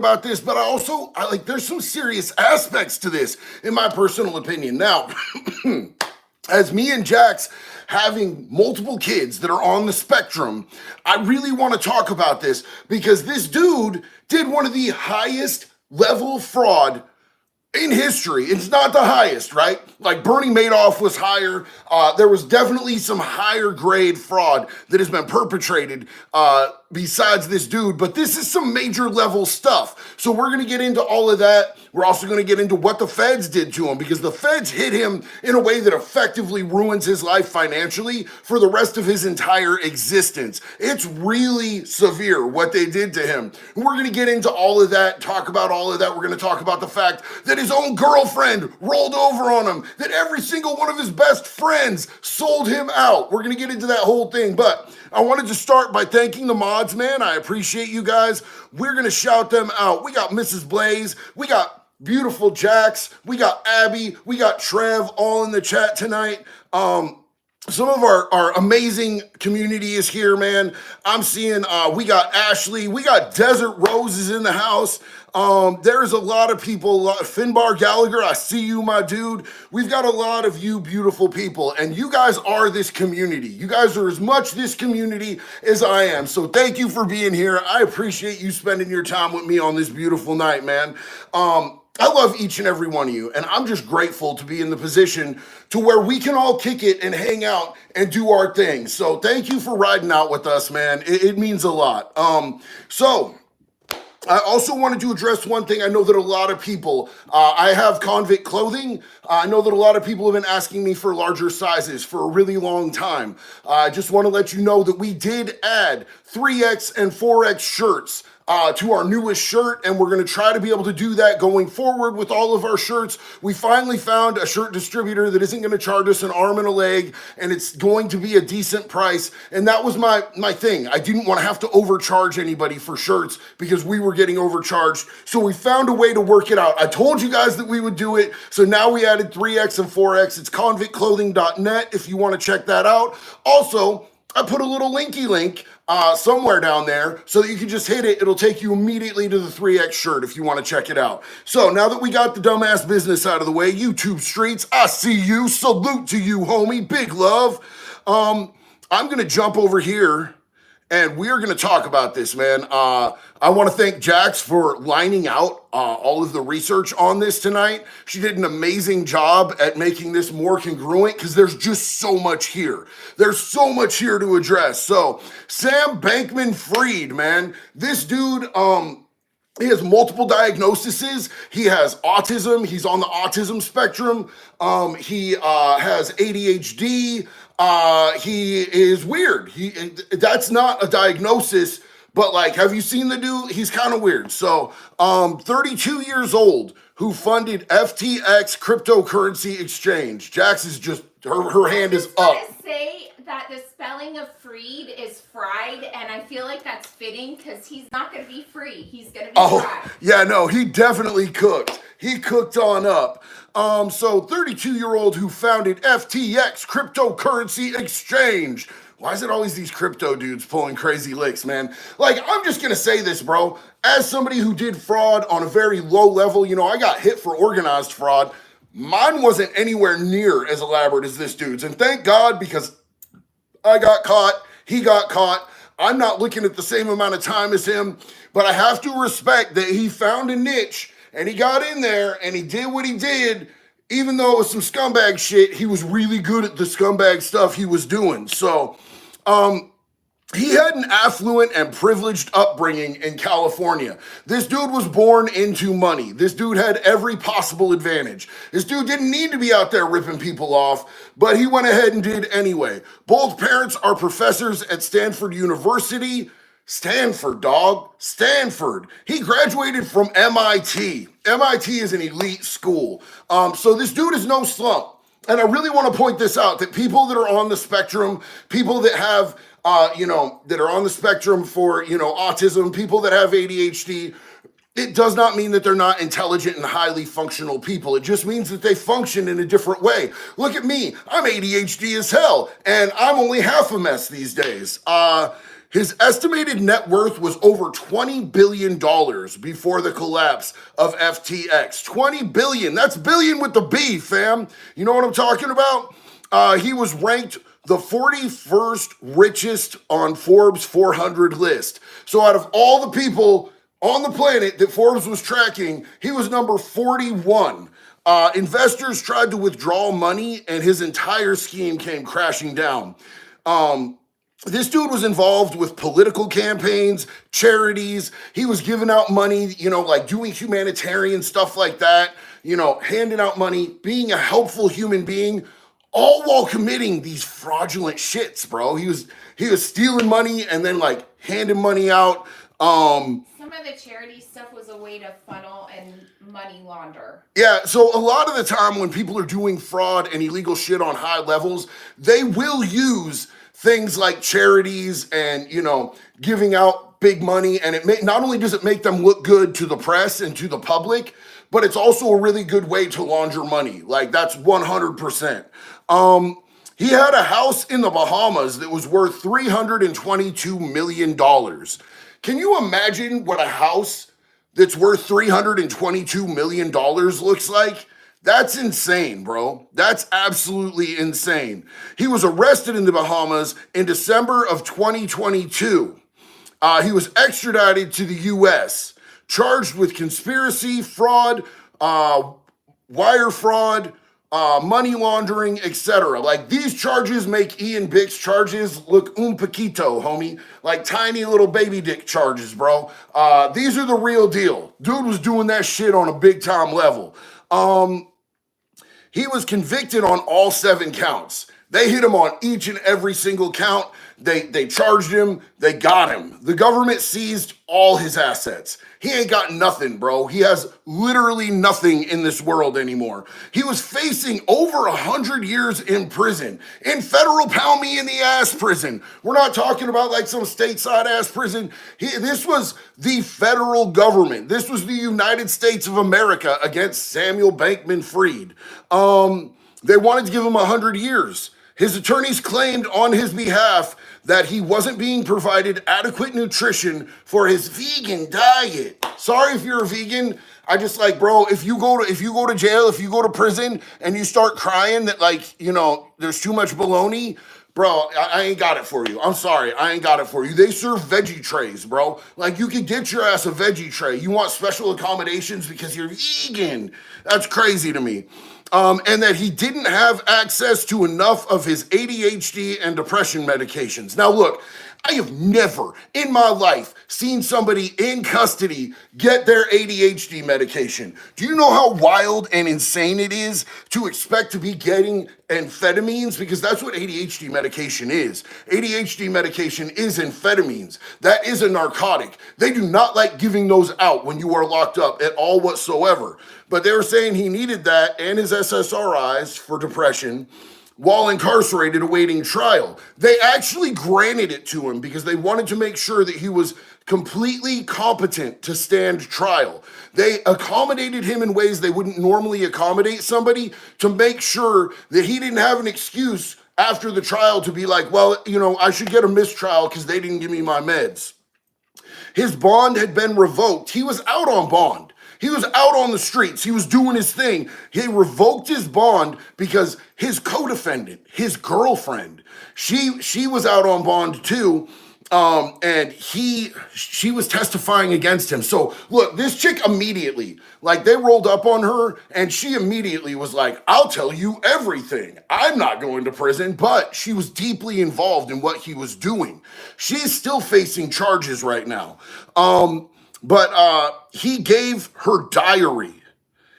about this, but I like there's some serious aspects to this, in my personal opinion. Now, as me and Jax having multiple kids that are on the spectrum, I really want to talk about this because this dude did one of the highest level fraud in history. It's not the highest, right? Like Bernie Madoff was higher. There was definitely some higher grade fraud that has been perpetrated besides this dude, but this is some major level stuff. So we're going to get into all of that. We're also going to get into what the feds did to him because the feds hit him in a way that effectively ruins his life financially for the rest of his entire existence. It's really severe what they did to him. And we're going to get into all of that, talk about all of that. We're going to talk about the fact that his own girlfriend rolled over on him, that every single one of his best friends sold him out. We're going to get into that whole thing, but I wanted to start by thanking the mods, man. I appreciate you guys. We're going to shout them out. We got Mrs. Blaze. We got beautiful Jax. We got Abby. We got Trev all in the chat tonight. Some of our amazing community is here, man. I'm seeing we got Ashley. We got Desert Roses in the house. There's a lot of people. Finbar Gallagher, I see you, my dude. We've got a lot of you beautiful people, and you guys are this community. You guys are as much this community as I am. So thank you for being here. I appreciate you spending your time with me on this beautiful night, man. I love each and every one of you, and I'm just grateful to be in the position to where we can all kick it and hang out and do our thing. So thank you for riding out with us, man. It means a lot. So I also wanted to address one thing. I know that a lot of people, I have convict clothing. I know that a lot of people have been asking me for larger sizes for a really long time. I just want to let you know that we did add 3X and 4X shirts to our newest shirt, and we're going to try to be able to do that going forward with all of our shirts. We finally found a shirt distributor that isn't going to charge us an arm and a leg, and it's going to be a decent price, and that was my thing. I didn't want to have to overcharge anybody for shirts because we were getting overcharged, so we found a way to work it out. I told you guys that we would do it, so now we added 3X and 4X. It's convictclothing.net if you want to check that out. Also, I put a little linky link somewhere down there so that you can just hit it. It'll take you immediately to the 3X shirt if you want to check it out. So now that we got the dumbass business out of the way, YouTube streets, I see you. Salute to you, homie. Big love. I'm going to jump over here and we're going to talk about this, man. I want to thank Jax for lining out all of the research on this tonight. She did an amazing job at making this more congruent because there's just so much here. There's so much here to address. So Sam Bankman-Fried, man, this dude, he has multiple diagnoses. He has autism. He's on the autism spectrum. He has ADHD. He is weird. That's not a diagnosis, but like, have you seen the dude? He's kind of weird. So, 32 years old, who funded FTX cryptocurrency exchange. Jax is just, her hand is up. I just want to say that the spelling of Freed is fried, and I feel like that's fitting because he's not going to be free. He's going to be fried. Yeah, no, he definitely cooked. He cooked on up. So 32-year-old who founded FTX cryptocurrency exchange. Why is it always these crypto dudes pulling crazy licks, man? Like, I'm just gonna say this, bro. As somebody who did fraud on a very low level, you know, I got hit for organized fraud. Mine wasn't anywhere near as elaborate as this dude's. And thank God, because I got caught, he got caught. I'm not looking at the same amount of time as him, but I have to respect that he found a niche and he got in there and he did what he did. Even though it was some scumbag shit, he was really good at the scumbag stuff he was doing. So, he had an affluent and privileged upbringing in California. This dude was born into money. This dude had every possible advantage. This dude didn't need to be out there ripping people off, but he went ahead and did anyway. Both parents are professors at Stanford University. Stanford, dog. Stanford. He graduated from MIT. MIT is an elite school. So this dude is no slump. And I really want to point this out, that people that are on the spectrum, people that have, that are on the spectrum for, autism, people that have ADHD, it does not mean that they're not intelligent and highly functional people. It just means that they function in a different way. Look at me. I'm ADHD as hell, and I'm only half a mess these days. His estimated net worth was over $20 billion before the collapse of FTX. 20 billion. That's billion with the B, fam. You know what I'm talking about? He was ranked the 41st richest on Forbes 400 list. So out of all the people on the planet that Forbes was tracking, he was number 41. Investors tried to withdraw money and his entire scheme came crashing down. This dude was involved with political campaigns, charities. He was giving out money, like doing humanitarian stuff like that, handing out money, being a helpful human being, all while committing these fraudulent shits, bro. He was stealing money and then like handing money out. Some of the charity stuff was a way to funnel and money launder. Yeah, so a lot of the time when people are doing fraud and illegal shit on high levels, they will use things like charities and, giving out big money. And not only does it make them look good to the press and to the public, but it's also a really good way to launder money. Like that's 100%. He had a house in the Bahamas that was worth $322 million. Can you imagine what a house that's worth $322 million looks like? That's insane, bro. That's absolutely insane. He was arrested in the Bahamas in December of 2022. He was extradited to the U.S., charged with conspiracy, fraud, wire fraud, money laundering, etc. Like these charges make Ian Bick's charges look un poquito, homie. Like tiny little baby dick charges, bro. These are the real deal. Dude was doing that shit on a big time level. He was convicted on all 7 counts. They hit him on each and every single count. They charged him. They got him. The government seized all his assets. He ain't got nothing, bro. He has literally nothing in this world anymore. He was facing over 100 years in prison, in federal pound me in the ass prison. We're not talking about like some stateside ass prison. This was the federal government. This was the United States of America against Samuel Bankman-Fried. They wanted to give him 100 years. His attorneys claimed on his behalf that he wasn't being provided adequate nutrition for his vegan diet. Sorry if you're a vegan. I just like, bro, if you go to jail, if you go to prison and you start crying that like, there's too much bologna, bro, I ain't got it for you. I'm sorry, I ain't got it for you. They serve veggie trays, bro. Like you could get your ass a veggie tray. You want special accommodations because you're vegan. That's crazy to me. And that he didn't have access to enough of his ADHD and depression medications. Now look, I have never in my life seen somebody in custody get their ADHD medication. Do you know how wild and insane it is to expect to be getting amphetamines? Because that's what ADHD medication is. ADHD medication is amphetamines. That is a narcotic. They do not like giving those out when you are locked up at all whatsoever. But they were saying he needed that and his SSRIs for depression while incarcerated awaiting trial. They actually granted it to him because they wanted to make sure that he was completely competent to stand trial. They accommodated him in ways they wouldn't normally accommodate somebody to make sure that he didn't have an excuse after the trial to be like, well, I should get a mistrial because they didn't give me my meds. His bond had been revoked. He was out on bond. He was out on the streets. He was doing his thing. He revoked his bond because his co-defendant, his girlfriend, she was out on bond too. And she was testifying against him. So look, this chick immediately, like they rolled up on her and she immediately was like, I'll tell you everything. I'm not going to prison, but she was deeply involved in what he was doing. She's still facing charges right now. But he gave her diary.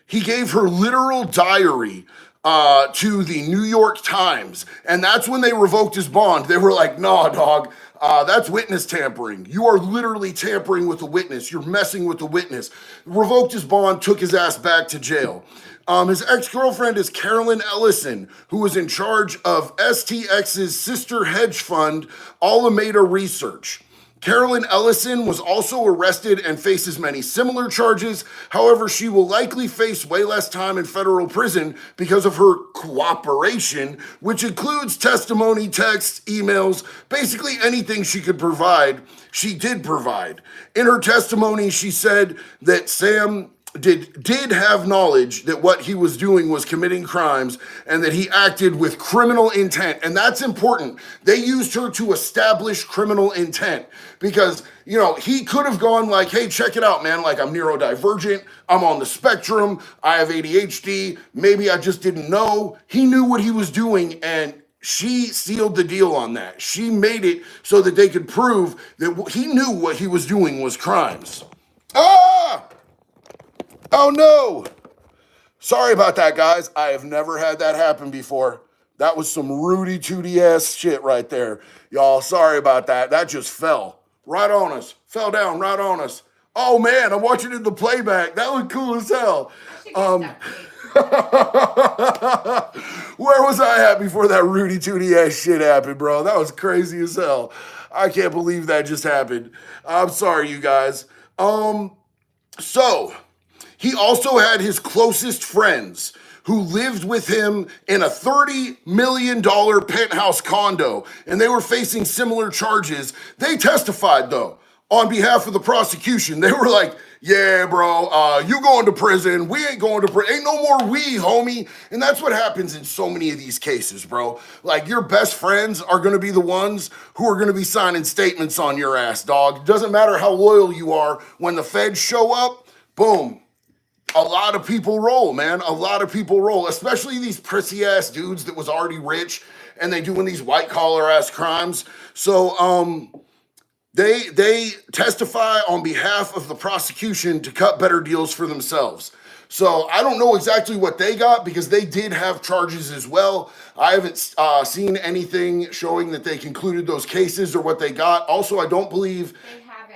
He gave her literal diary to the New York Times. And that's when they revoked his bond. They were like, nah, dog, that's witness tampering. You are literally tampering with a witness. You're messing with the witness. Revoked his bond, took his ass back to jail. His ex-girlfriend is Carolyn Ellison, who was in charge of STX's sister hedge fund, Alameda Research. Carolyn Ellison was also arrested and faces many similar charges. However, she will likely face way less time in federal prison because of her cooperation, which includes testimony, texts, emails, basically anything she could provide, she did provide. In her testimony, she said that Sam did have knowledge that what he was doing was committing crimes and that he acted with criminal intent. And that's important. They used her to establish criminal intent because, you know, he could have gone like, hey, check it out, man. Like, I'm neurodivergent. I'm on the spectrum. I have ADHD. Maybe I just didn't know. He knew what he was doing, and she sealed the deal on that. She made it so that they could prove that he knew what he was doing was crimes. Ah! Oh no! Sorry about that, guys. I have never had that happen before. That was some Rudy Tooty ass shit right there. Y'all, sorry about that. That just fell right on us. Fell down right on us. Oh man, I'm watching it in the playback. That looked cool as hell. Where was I at before that Rudy Tooty ass shit happened, bro? That was crazy as hell. I can't believe that just happened. I'm sorry, you guys. So he also had his closest friends who lived with him in a $30 million penthouse condo, and they were facing similar charges. They testified, though, on behalf of the prosecution. They were like, yeah, bro, you going to prison. We ain't going to prison. Ain't no more we, homie. And that's what happens in so many of these cases, bro. Like, your best friends are going to be the ones who are going to be signing statements on your ass, dog. Doesn't matter how loyal you are. When the feds show up, boom. A lot of people roll, man. A lot of people roll, especially these prissy ass dudes that was already rich and they doing these white collar ass crimes. So they testify on behalf of the prosecution to cut better deals for themselves. So I don't know exactly what they got because they did have charges as well. I haven't seen anything showing that they concluded those cases or what they got. Also, I don't believe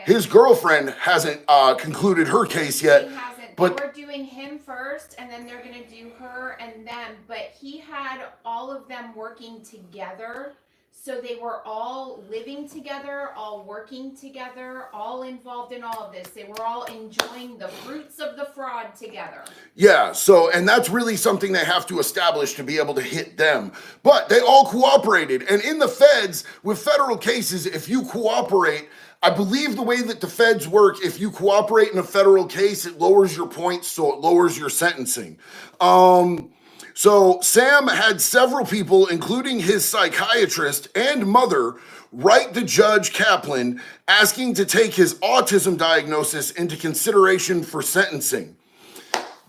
his girlfriend hasn't concluded her case yet. But they were doing him first, and then they're going to do her and them. But he had all of them working together. So they were all living together, all working together, all involved in all of this. They were all enjoying the fruits of the fraud together. Yeah, so, and that's really something they have to establish to be able to hit them. But they all cooperated. And in the feds, with federal cases, if you cooperate, I believe the way that the feds work, if you cooperate in a federal case, it lowers your points, so it lowers your sentencing. So Sam had several people, including his psychiatrist and mother, write to Judge Kaplan asking to take his autism diagnosis into consideration for sentencing.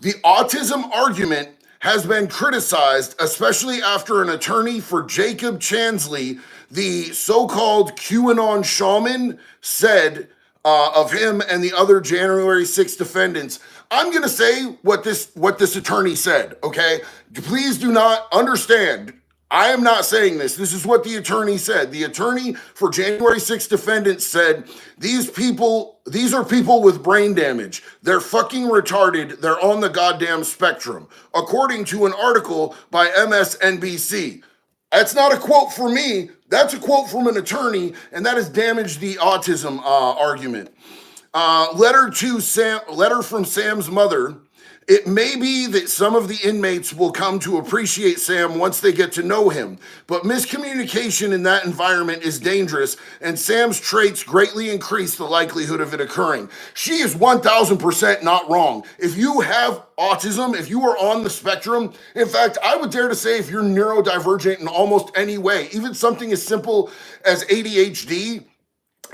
The autism argument has been criticized, especially after an attorney for Jacob Chansley, the so-called QAnon shaman, said of him and the other January 6th defendants. I'm going to say what this attorney said, okay? Please do not understand. I am not saying this. This is what the attorney said. The attorney for January 6th defendants said, these are people with brain damage. They're fucking retarded. They're on the goddamn spectrum, according to an article by MSNBC. That's not a quote from me. That's a quote from an attorney, and that has damaged the autism argument. Letter from Sam's mother. It may be that some of the inmates will come to appreciate Sam once they get to know him, but miscommunication in that environment is dangerous, and Sam's traits greatly increase the likelihood of it occurring. She is 1000% not wrong. If you have autism, if you are on the spectrum, in fact, I would dare to say if you're neurodivergent in almost any way, even something as simple as ADHD,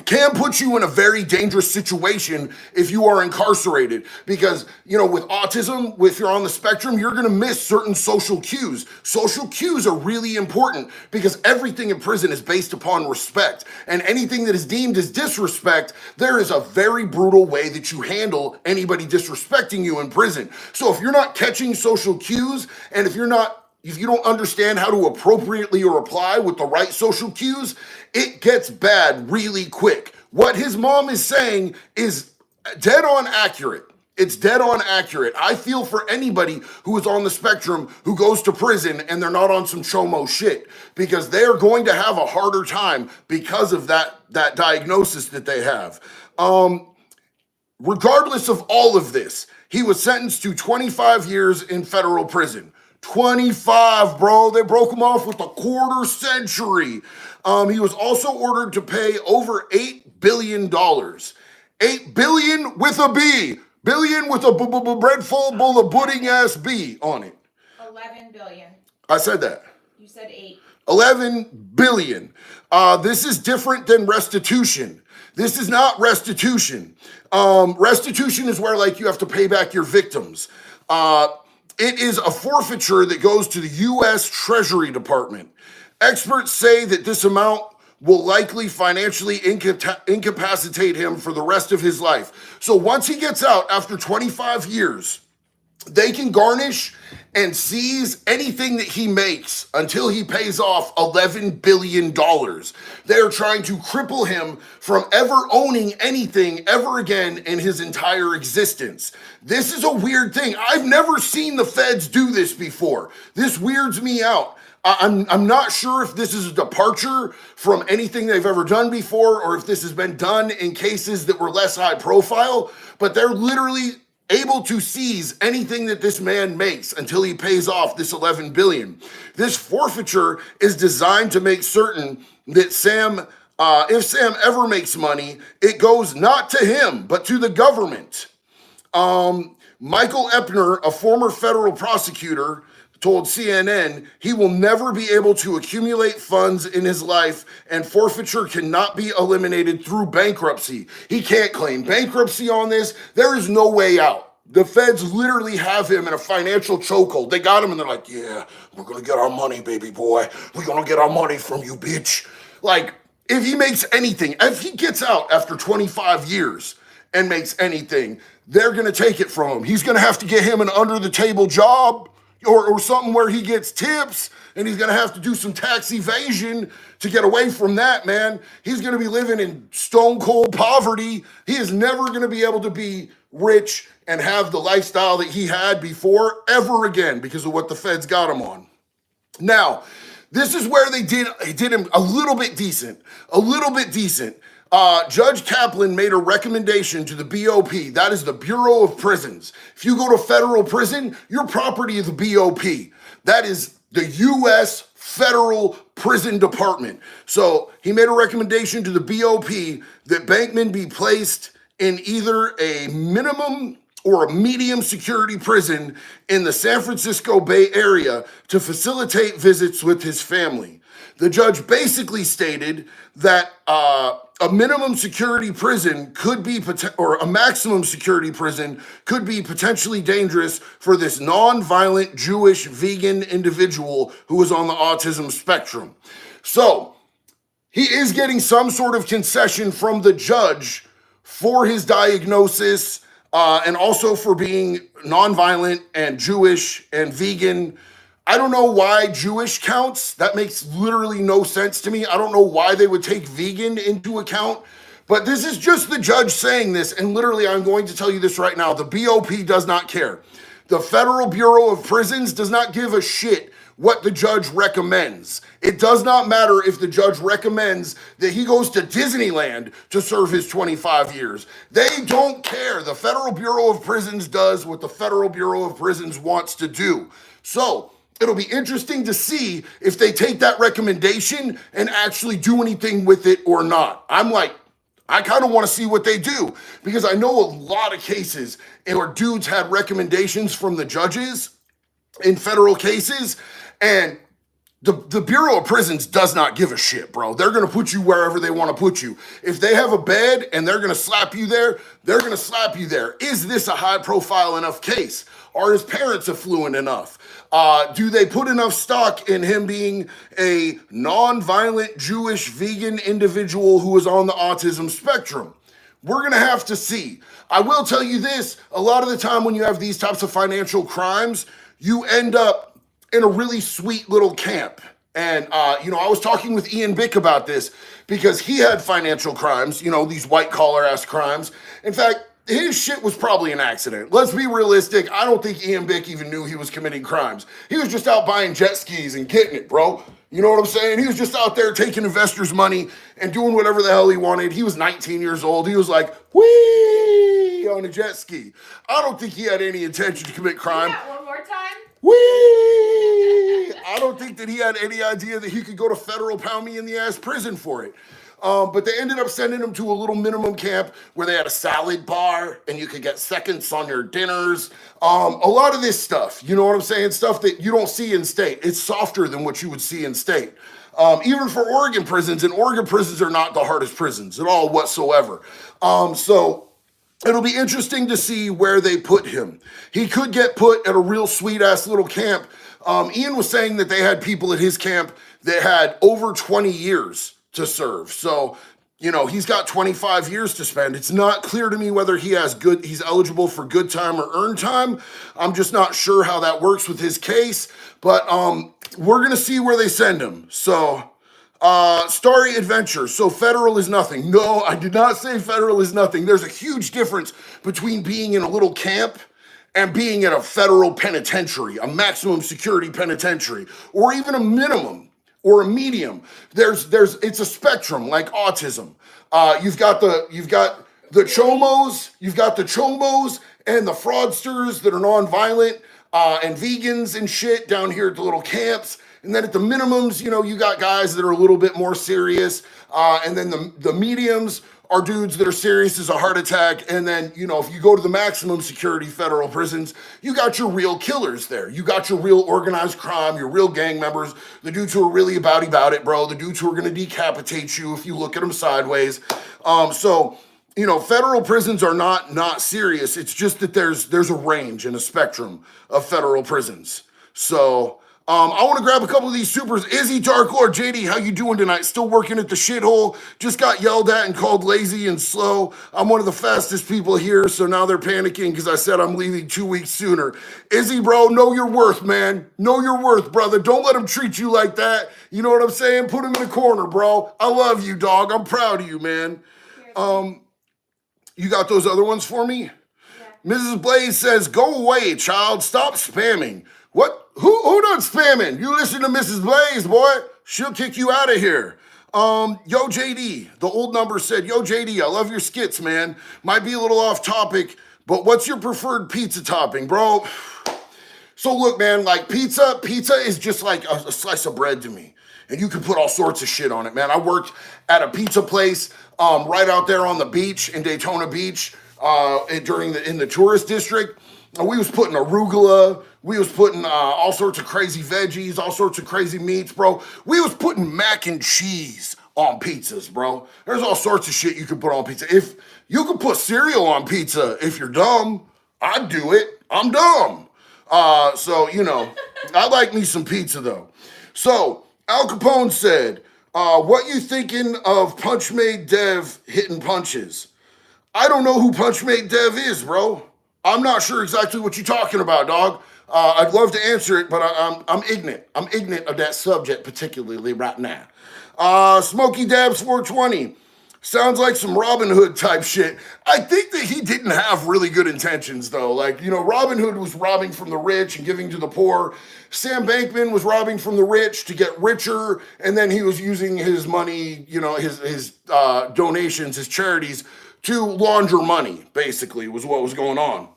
can put you in a very dangerous situation if you are incarcerated. Because, you know, with autism, if you're on the spectrum, you're going to miss certain social cues. Social cues are really important because everything in prison is based upon respect. And anything that is deemed as disrespect, there is a very brutal way that you handle anybody disrespecting you in prison. So if you're not catching social cues, and if you don't understand how to appropriately reply with the right social cues, it gets bad really quick. What his mom is saying is dead on accurate. It's dead on accurate. I feel for anybody who is on the spectrum who goes to prison and they're not on some chomo shit, because they are going to have a harder time because of that diagnosis that they have. Regardless of all of this, he was sentenced to 25 years in federal prison. 25, bro. They broke him off with a quarter century. He was also ordered to pay over $8 billion. $8 billion with a B. Billion with a bread full bowl of pudding ass B on it. 11 billion. I said that. You said 8. 11 billion. This is different than restitution. This is not restitution. Restitution is where like you have to pay back your victims. It is a forfeiture that goes to the U.S. Treasury Department. Experts say that this amount will likely financially incapacitate him for the rest of his life. So once he gets out after 25 years, they can garnish and seize anything that he makes until he pays off $11 billion. They are trying to cripple him from ever owning anything ever again in his entire existence. This is a weird thing. I've never seen the feds do this before. This weirds me out. I'm not sure if this is a departure from anything they've ever done before or if this has been done in cases that were less high profile, but they're literally able to seize anything that this man makes until he pays off this $11 billion. This forfeiture is designed to make certain that if Sam ever makes money, it goes not to him, but to the government. Michael Epner, a former federal prosecutor, told CNN he will never be able to accumulate funds in his life, and forfeiture cannot be eliminated through bankruptcy. He can't claim bankruptcy on this. There is no way out. The feds literally have him in a financial chokehold. They got him and they're like, yeah, we're gonna get our money, baby boy. We're gonna get our money from you, bitch. Like, if he makes anything, if he gets out after 25 years and makes anything, they're gonna take it from him. He's gonna have to get him an under the table job, or something where he gets tips, and he's gonna have to do some tax evasion to get away from that, man. He's gonna be living in stone cold poverty. He is never gonna be able to be rich and have the lifestyle that he had before ever again because of what the feds got him on. Now, this is where they did him a little bit decent. Judge Kaplan made a recommendation to the BOP, that is the Bureau of Prisons. If you go to federal prison, you're property of the BOP. That is the U.S. Federal Prison Department. So he made a recommendation to the BOP that Bankman be placed in either a minimum or a medium security prison in the San Francisco Bay Area to facilitate visits with his family. The judge basically stated that a minimum security prison could be, or a maximum security prison could be potentially dangerous for this non-violent Jewish vegan individual who is on the autism spectrum. So he is getting some sort of concession from the judge for his diagnosis and also for being non-violent and Jewish and vegan. I don't know why Jewish counts. That makes literally no sense to me. I don't know why they would take vegan into account, but this is just the judge saying this, and literally I'm going to tell you this right now. The BOP does not care. The Federal Bureau of Prisons does not give a shit what the judge recommends. It does not matter if the judge recommends that he goes to Disneyland to serve his 25 years. They don't care. The Federal Bureau of Prisons does what the Federal Bureau of Prisons wants to do. So it'll be interesting to see if they take that recommendation and actually do anything with it or not. I kind of want to see what they do, because I know a lot of cases where dudes had recommendations from the judges in federal cases, and the Bureau of Prisons does not give a shit, bro. They're going to put you wherever they want to put you. If they have a bed and they're going to slap you there, they're going to slap you there. Is this a high profile enough case? Are his parents affluent enough? Do they put enough stock in him being a non-violent Jewish vegan individual who is on the autism spectrum? We're going to have to see. I will tell you this, a lot of the time when you have these types of financial crimes, you end up in a really sweet little camp. And, I was talking with Ian Bick about this because he had financial crimes, these white collar ass crimes. In fact, his shit was probably an accident. Let's be realistic. I don't think Ian Bick even knew he was committing crimes. He was just out buying jet skis and getting it, bro. You know what I'm saying? He was just out there taking investors' money and doing whatever the hell he wanted. He was 19 years old. He was like, whee, on a jet ski. I don't think he had any intention to commit crime. Yeah, one more time. Whee! I don't think that he had any idea that he could go to federal pound me in the ass prison for it. But they ended up sending him to a little minimum camp where they had a salad bar and you could get seconds on your dinners. A lot of this stuff, you know what I'm saying? Stuff that you don't see in state. It's softer than what you would see in state. Even for Oregon prisons, and Oregon prisons are not the hardest prisons at all whatsoever. So it'll be interesting to see where they put him. He could get put at a real sweet ass little camp. Ian was saying that they had people at his camp that had over 20 years to serve. So, you know, he's got 25 years to spend. It's not clear to me whether he's eligible for good time or earned time. I'm just not sure how that works with his case, but we're going to see where they send him. So, story adventure. So federal is nothing. No, I did not say federal is nothing. There's a huge difference between being in a little camp and being at a federal penitentiary, a maximum security penitentiary, or even a minimum or a medium. It's a spectrum like autism. You've got the chomos, and the fraudsters that are nonviolent, and vegans and shit down here at the little camps. And then at the minimums, you know, you got guys that are a little bit more serious. And then the mediums are dudes that are serious as a heart attack. And then, you know, if you go to the maximum security federal prisons, you got your real killers there. You got your real organized crime, your real gang members, the dudes who are really about it, bro. The dudes who are going to decapitate you if you look at them sideways. So, you know, federal prisons are not serious. It's just that there's a range and a spectrum of federal prisons. So, I want to grab a couple of these supers. Izzy, Dark Lord, JD, how you doing tonight? Still working at the shithole. Just got yelled at and called lazy and slow. I'm one of the fastest people here, so now they're panicking because I said I'm leaving 2 weeks sooner. Izzy, bro, know your worth, man. Know your worth, brother. Don't let them treat you like that. You know what I'm saying? Put them in a corner, bro. I love you, dog. I'm proud of you, man. You got those other ones for me? Yeah. Mrs. Blaze says, go away, child. Stop spamming. What? Who done spamming? You listen to Mrs. Blaze, boy. She'll kick you out of here. Yo, JD, the old number said, yo, JD, I love your skits, man. Might be a little off topic, but what's your preferred pizza topping, bro? So look, man, like pizza is just like a slice of bread to me. And you can put all sorts of shit on it, man. I worked at a pizza place right out there on the beach in Daytona Beach in the tourist district. We was putting arugula, we was putting all sorts of crazy veggies, all sorts of crazy meats, bro. We was putting mac and cheese on pizzas, bro. There's all sorts of shit you can put on pizza. If you could put cereal on pizza, if you're dumb, I'd do it. I'm dumb. So, you know, I like me some pizza though. So, Al Capone said, what you thinking of Punchmade Dev hitting punches? I don't know who Punchmade Dev is, bro. I'm not sure exactly what you're talking about, dog. I'd love to answer it, but I'm ignorant. I'm ignorant of that subject particularly right now. Smokey Dabs 420. Sounds like some Robin Hood type shit. I think that he didn't have really good intentions, though. Like, you know, Robin Hood was robbing from the rich and giving to the poor. Sam Bankman was robbing from the rich to get richer, and then he was using his money, you know, his donations, his charities, to launder money, basically, was what was going on.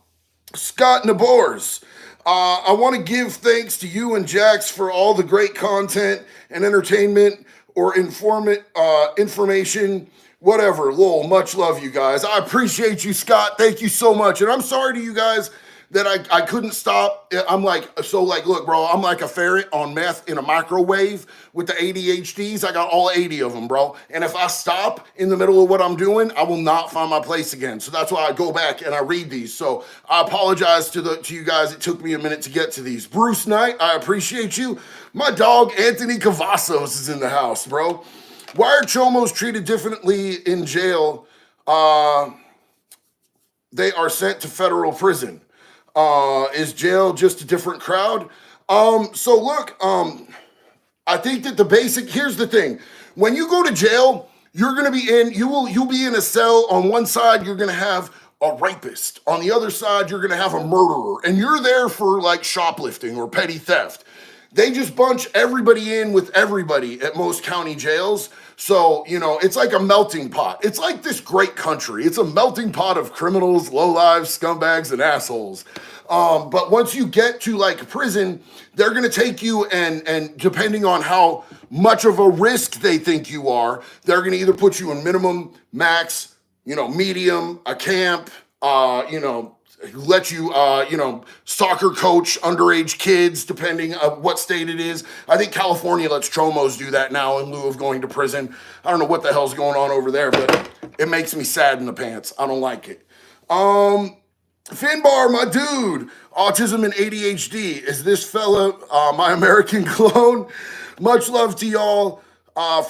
Scott Nabors, I want to give thanks to you and Jax for all the great content and entertainment or information, whatever. Lol, much love, you guys. I appreciate you, Scott. Thank you so much. And I'm sorry to you guys that I couldn't stop. Look, bro, I'm like a ferret on meth in a microwave with the ADHDs. I got all 80 of them, bro. And if I stop in the middle of what I'm doing, I will not find my place again. So that's why I go back and I read these. So I apologize to you guys. It took me a minute to get to these. Bruce Knight, I appreciate you. My dog, Anthony Cavazos, is in the house, bro. Why are chomos treated differently in jail? They are sent to federal prison. Is jail just a different crowd? So look, I think that here's the thing. When you go to jail, you're gonna be you'll be in a cell. On one side, you're gonna have a rapist. On the other side, you're gonna have a murderer, and you're there for like shoplifting or petty theft. They just bunch everybody in with everybody at most county jails. So, it's like a melting pot. It's like this great country. It's a melting pot of criminals, lowlives, scumbags, and assholes. But once you get to like prison, they're gonna take you and depending on how much of a risk they think you are, they're gonna either put you in minimum, max, medium, a camp, let you, soccer coach underage kids, depending on what state it is. I think California lets chomos do that now in lieu of going to prison. I don't know what the hell's going on over there, but it makes me sad in the pants. I don't like it. Finbar, my dude, autism and ADHD. Is this fella my American clone? Much love to y'all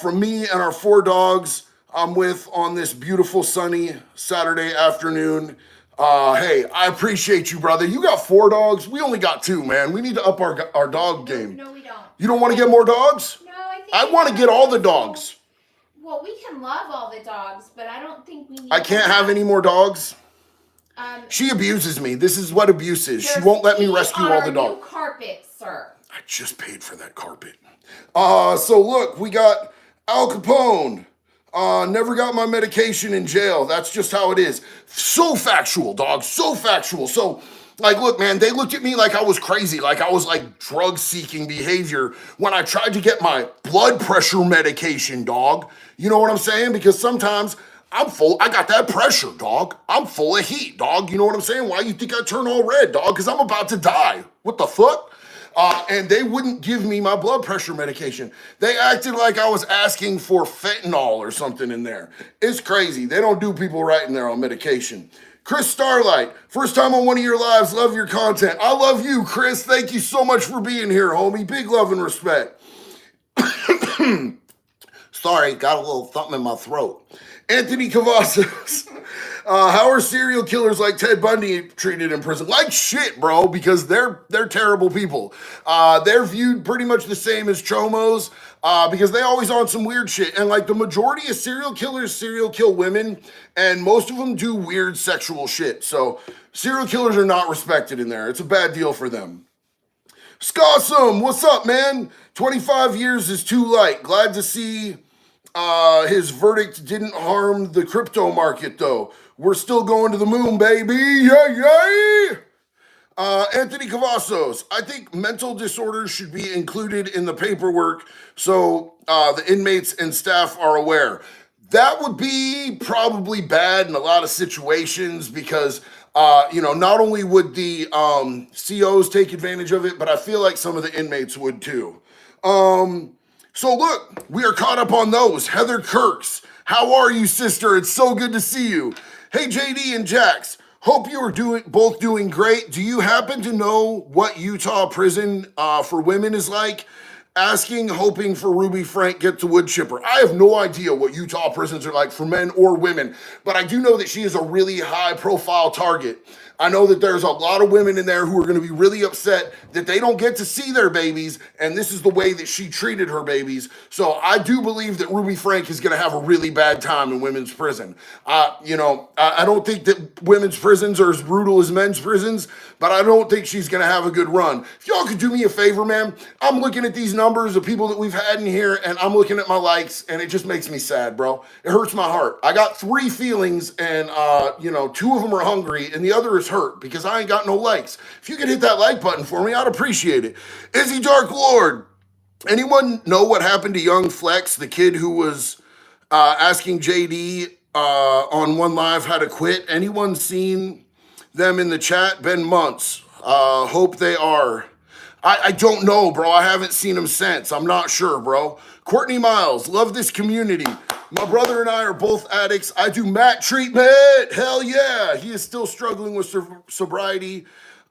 from me and our 4 dogs I'm with on this beautiful sunny Saturday afternoon. Hey, I appreciate you, brother. You got 4 dogs? We only got 2, man. We need to up our dog game. No, we don't. You don't want to get more dogs? No, I think I want to get all the dogs. Well, we can love all the dogs, but I don't think we need I can't have any more dogs. She abuses me. This is what abuse is. She won't let me rescue all the dogs. New carpet, sir. I just paid for that carpet. So look, we got Al Capone. Never got my medication in jail. That's just how it is. So factual, dog. So factual. So, like, look, man, they looked at me like I was crazy, like I was like drug-seeking behavior when I tried to get my blood pressure medication, dog. You know what I'm saying? Because sometimes I got that pressure, dog. I'm full of heat, dog. You know what I'm saying? Why you think I turn all red, dog? Because I'm about to die. What the fuck? And they wouldn't give me my blood pressure medication. They acted like I was asking for fentanyl or something in there. It's crazy. They don't do people right in there on medication. Chris Starlight, first time on one of your lives. Love your content. I love you, Chris. Thank you so much for being here, homie. Big love and respect. Sorry, got a little something in my throat. Anthony Cavazos. How are serial killers like Ted Bundy treated in prison? Like shit, bro, because they're terrible people. They're viewed pretty much the same as chomos because they always on some weird shit. And like the majority of serial killers serial kill women, and most of them do weird sexual shit. So serial killers are not respected in there. It's a bad deal for them. Scossum, what's up, man? 25 years is too light. Glad to see his verdict didn't harm the crypto market, though. We're still going to the moon, baby. Yay! Anthony Cavazos, I think mental disorders should be included in the paperwork so the inmates and staff are aware. That would be probably bad in a lot of situations because, not only would the COs take advantage of it, but I feel like some of the inmates would too. So look, we are caught up on those. Heather Kirks, how are you, sister? It's so good to see you. Hey, JD and Jax, hope you are both doing great. Do you happen to know what Utah prison for women is like? Asking, hoping for Ruby Frank get to wood chipper. I have no idea what Utah prisons are like for men or women, but I do know that she is a really high profile target. I know that there's a lot of women in there who are going to be really upset that they don't get to see their babies, and this is the way that she treated her babies. So I do believe that Ruby Frank is going to have a really bad time in women's prison. I don't think that women's prisons are as brutal as men's prisons, but I don't think she's going to have a good run. If y'all could do me a favor, man, I'm looking at these numbers of people that we've had in here, and I'm looking at my likes, and it just makes me sad, bro. It hurts my heart. I got 3 feelings, and 2 of them are hungry, and the other is hurt because I ain't got no likes. If you could hit that like button for me, I'd appreciate it. Izzy Dark Lord, anyone know what happened to young Flex, the kid who was asking JD on One Live how to quit? Anyone seen them in the chat? Been months. Hope they are. I don't know, bro. I haven't seen him since. I'm not sure, bro. Courtney Miles, love this community. My brother and I are both addicts. I do Matt treatment. Hell yeah. He is still struggling with sobriety.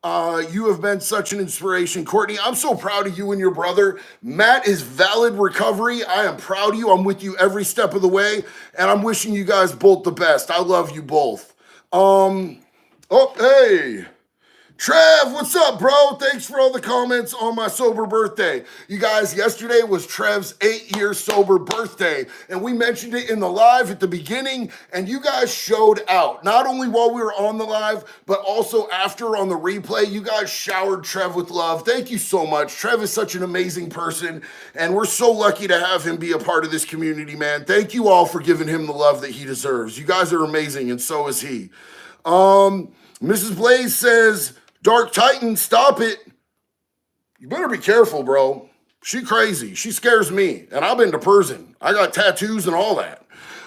You have been such an inspiration. Courtney, I'm so proud of you and your brother. Matt is valid recovery. I am proud of you. I'm with you every step of the way. And I'm wishing you guys both the best. I love you both. Hey. Trev, what's up, bro? Thanks for all the comments on my sober birthday. You guys, yesterday was Trev's 8-year sober birthday, and we mentioned it in the live at the beginning, and you guys showed out. Not only while we were on the live, but also after on the replay. You guys showered Trev with love. Thank you so much. Trev is such an amazing person, and we're so lucky to have him be a part of this community, man. Thank you all for giving him the love that he deserves. You guys are amazing, and so is he. Mrs. Blaze says, Dark Titan, stop it. You better be careful, bro. She crazy. She scares me. And I've been to prison. I got tattoos and all that.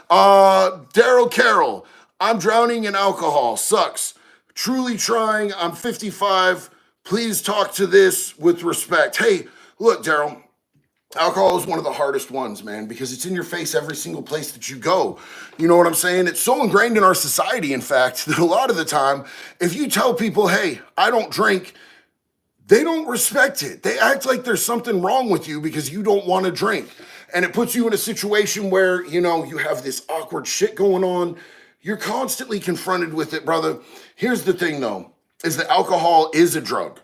Daryl Carroll, I'm drowning in alcohol. Sucks. Truly trying. I'm 55. Please talk to this with respect. Hey, look, Daryl. Alcohol is one of the hardest ones, man, because it's in your face every single place that you go. You know what I'm saying? It's so ingrained in our society, in fact, that a lot of the time, if you tell people, hey, I don't drink, they don't respect it. They act like there's something wrong with you because you don't want to drink. And it puts you in a situation where, you know, you have this awkward shit going on. You're constantly confronted with it, brother. Here's the thing, though, is that alcohol is a drug.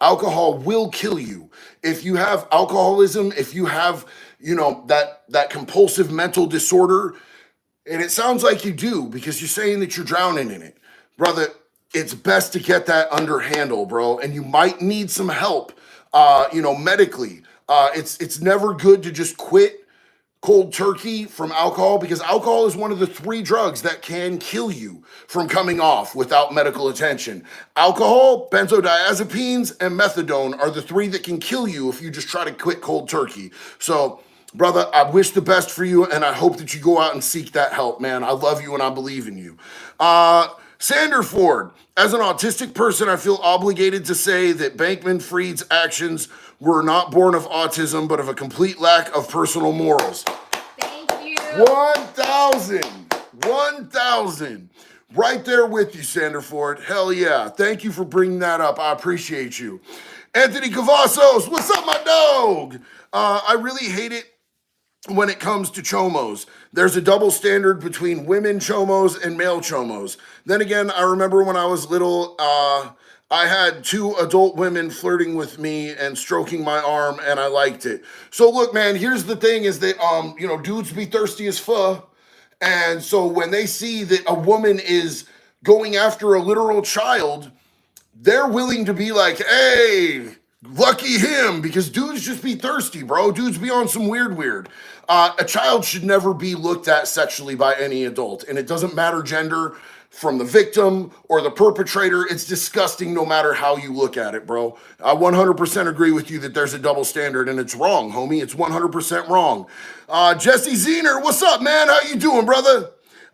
Alcohol will kill you. If you have alcoholism, if you have, you know, that compulsive mental disorder, and it sounds like you do because you're saying that you're drowning in it. Brother, it's best to get that under handle, bro. And you might need some help, medically. It's never good to just quit cold turkey from alcohol because alcohol is one of the 3 drugs that can kill you from coming off without medical attention. Alcohol, benzodiazepines, and methadone are the 3 that can kill you if you just try to quit cold turkey. So, brother, I wish the best for you, and I hope that you go out and seek that help, man. I love you and I believe in you. Sander Ford, as an autistic person, I feel obligated to say that Bankman-Fried's actions were not born of autism, but of a complete lack of personal morals. Thank you. 1,000. 1,000. Right there with you, Sander Ford. Hell yeah. Thank you for bringing that up. I appreciate you. Anthony Cavazos, what's up, my dog? I really hate it when it comes to chomos. There's a double standard between women chomos and male chomos. Then again, I remember when I was little, I had 2 adult women flirting with me and stroking my arm, and I liked it. So look, man, here's the thing is that, dudes be thirsty as fuck. And so when they see that a woman is going after a literal child, they're willing to be like, hey, lucky him, because dudes just be thirsty, bro. Dudes be on some weird. A child should never be looked at sexually by any adult, and it doesn't matter gender from the victim or the perpetrator. It's disgusting no matter how you look at it, bro. I 100% agree with you that there's a double standard, and it's wrong, homie. It's 100% wrong. Jesse Zener, what's up, man? How you doing, brother?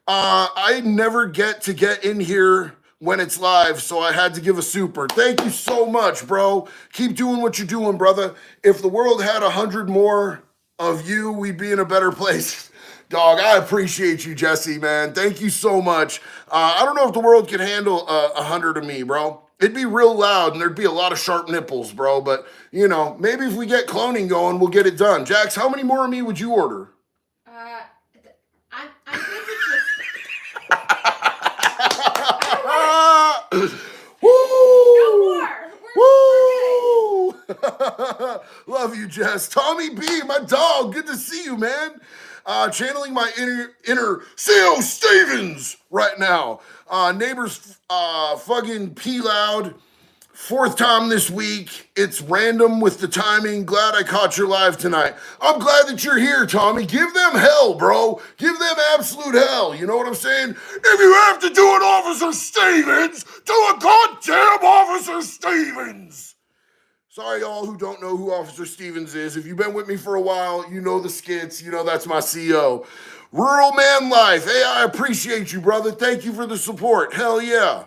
I never get in here when it's live, so I had to give a super. Thank you so much, bro. Keep doing what you're doing, brother. If the world had 100 more of you, we'd be in a better place. Dog, I appreciate you, Jesse, man. Thank you so much. I don't know if the world could handle 100 of me, bro. It'd be real loud, and there'd be a lot of sharp nipples, bro. But, maybe if we get cloning going, we'll get it done. Jax, how many more of me would you order? I'm good with Woo! no more. Woo! Love you, Jess. Tommy B, my dog. Good to see you, man. Channeling my inner C.O. Stevens right now. Neighbors fucking pee loud. 4th time this week. It's random with the timing. Glad I caught your live tonight. I'm glad that you're here, Tommy. Give them hell, bro. Give them absolute hell. You know what I'm saying? If you have to do it, Officer Stevens, do a goddamn Officer Stevens. Sorry, y'all who don't know who Officer Stevens is. If you've been with me for a while, you know the skits. You know that's my CO. Rural Man Life. Hey, I appreciate you, brother. Thank you for the support. Hell yeah.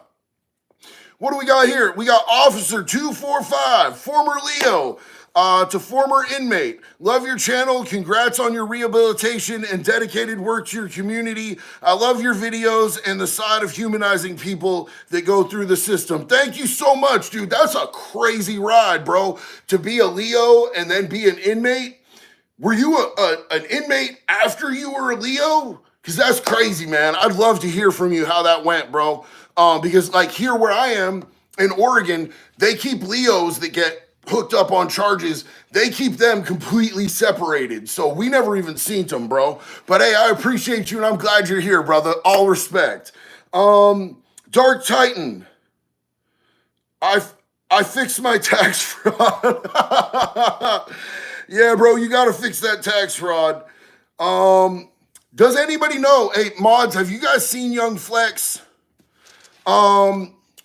What do we got here? We got Officer 245, former Leo, to former inmate. Love your channel. Congrats on your rehabilitation and dedicated work to your community. I love your videos and the side of humanizing people that go through the system. Thank you so much, dude. That's a crazy ride, bro. To be a Leo and then be an inmate. Were you an inmate after you were a Leo? Because that's crazy, man. I'd love to hear from you how that went, bro. Because like here where I am, in Oregon, they keep Leos that get hooked up on charges. They keep them completely separated. So we never even seen them, bro. But hey, I appreciate you and I'm glad you're here, brother. All respect. Dark Titan. I fixed my tax fraud. Yeah, bro, you gotta fix that tax fraud. Does anybody know? Hey, mods, have you guys seen Young Flex?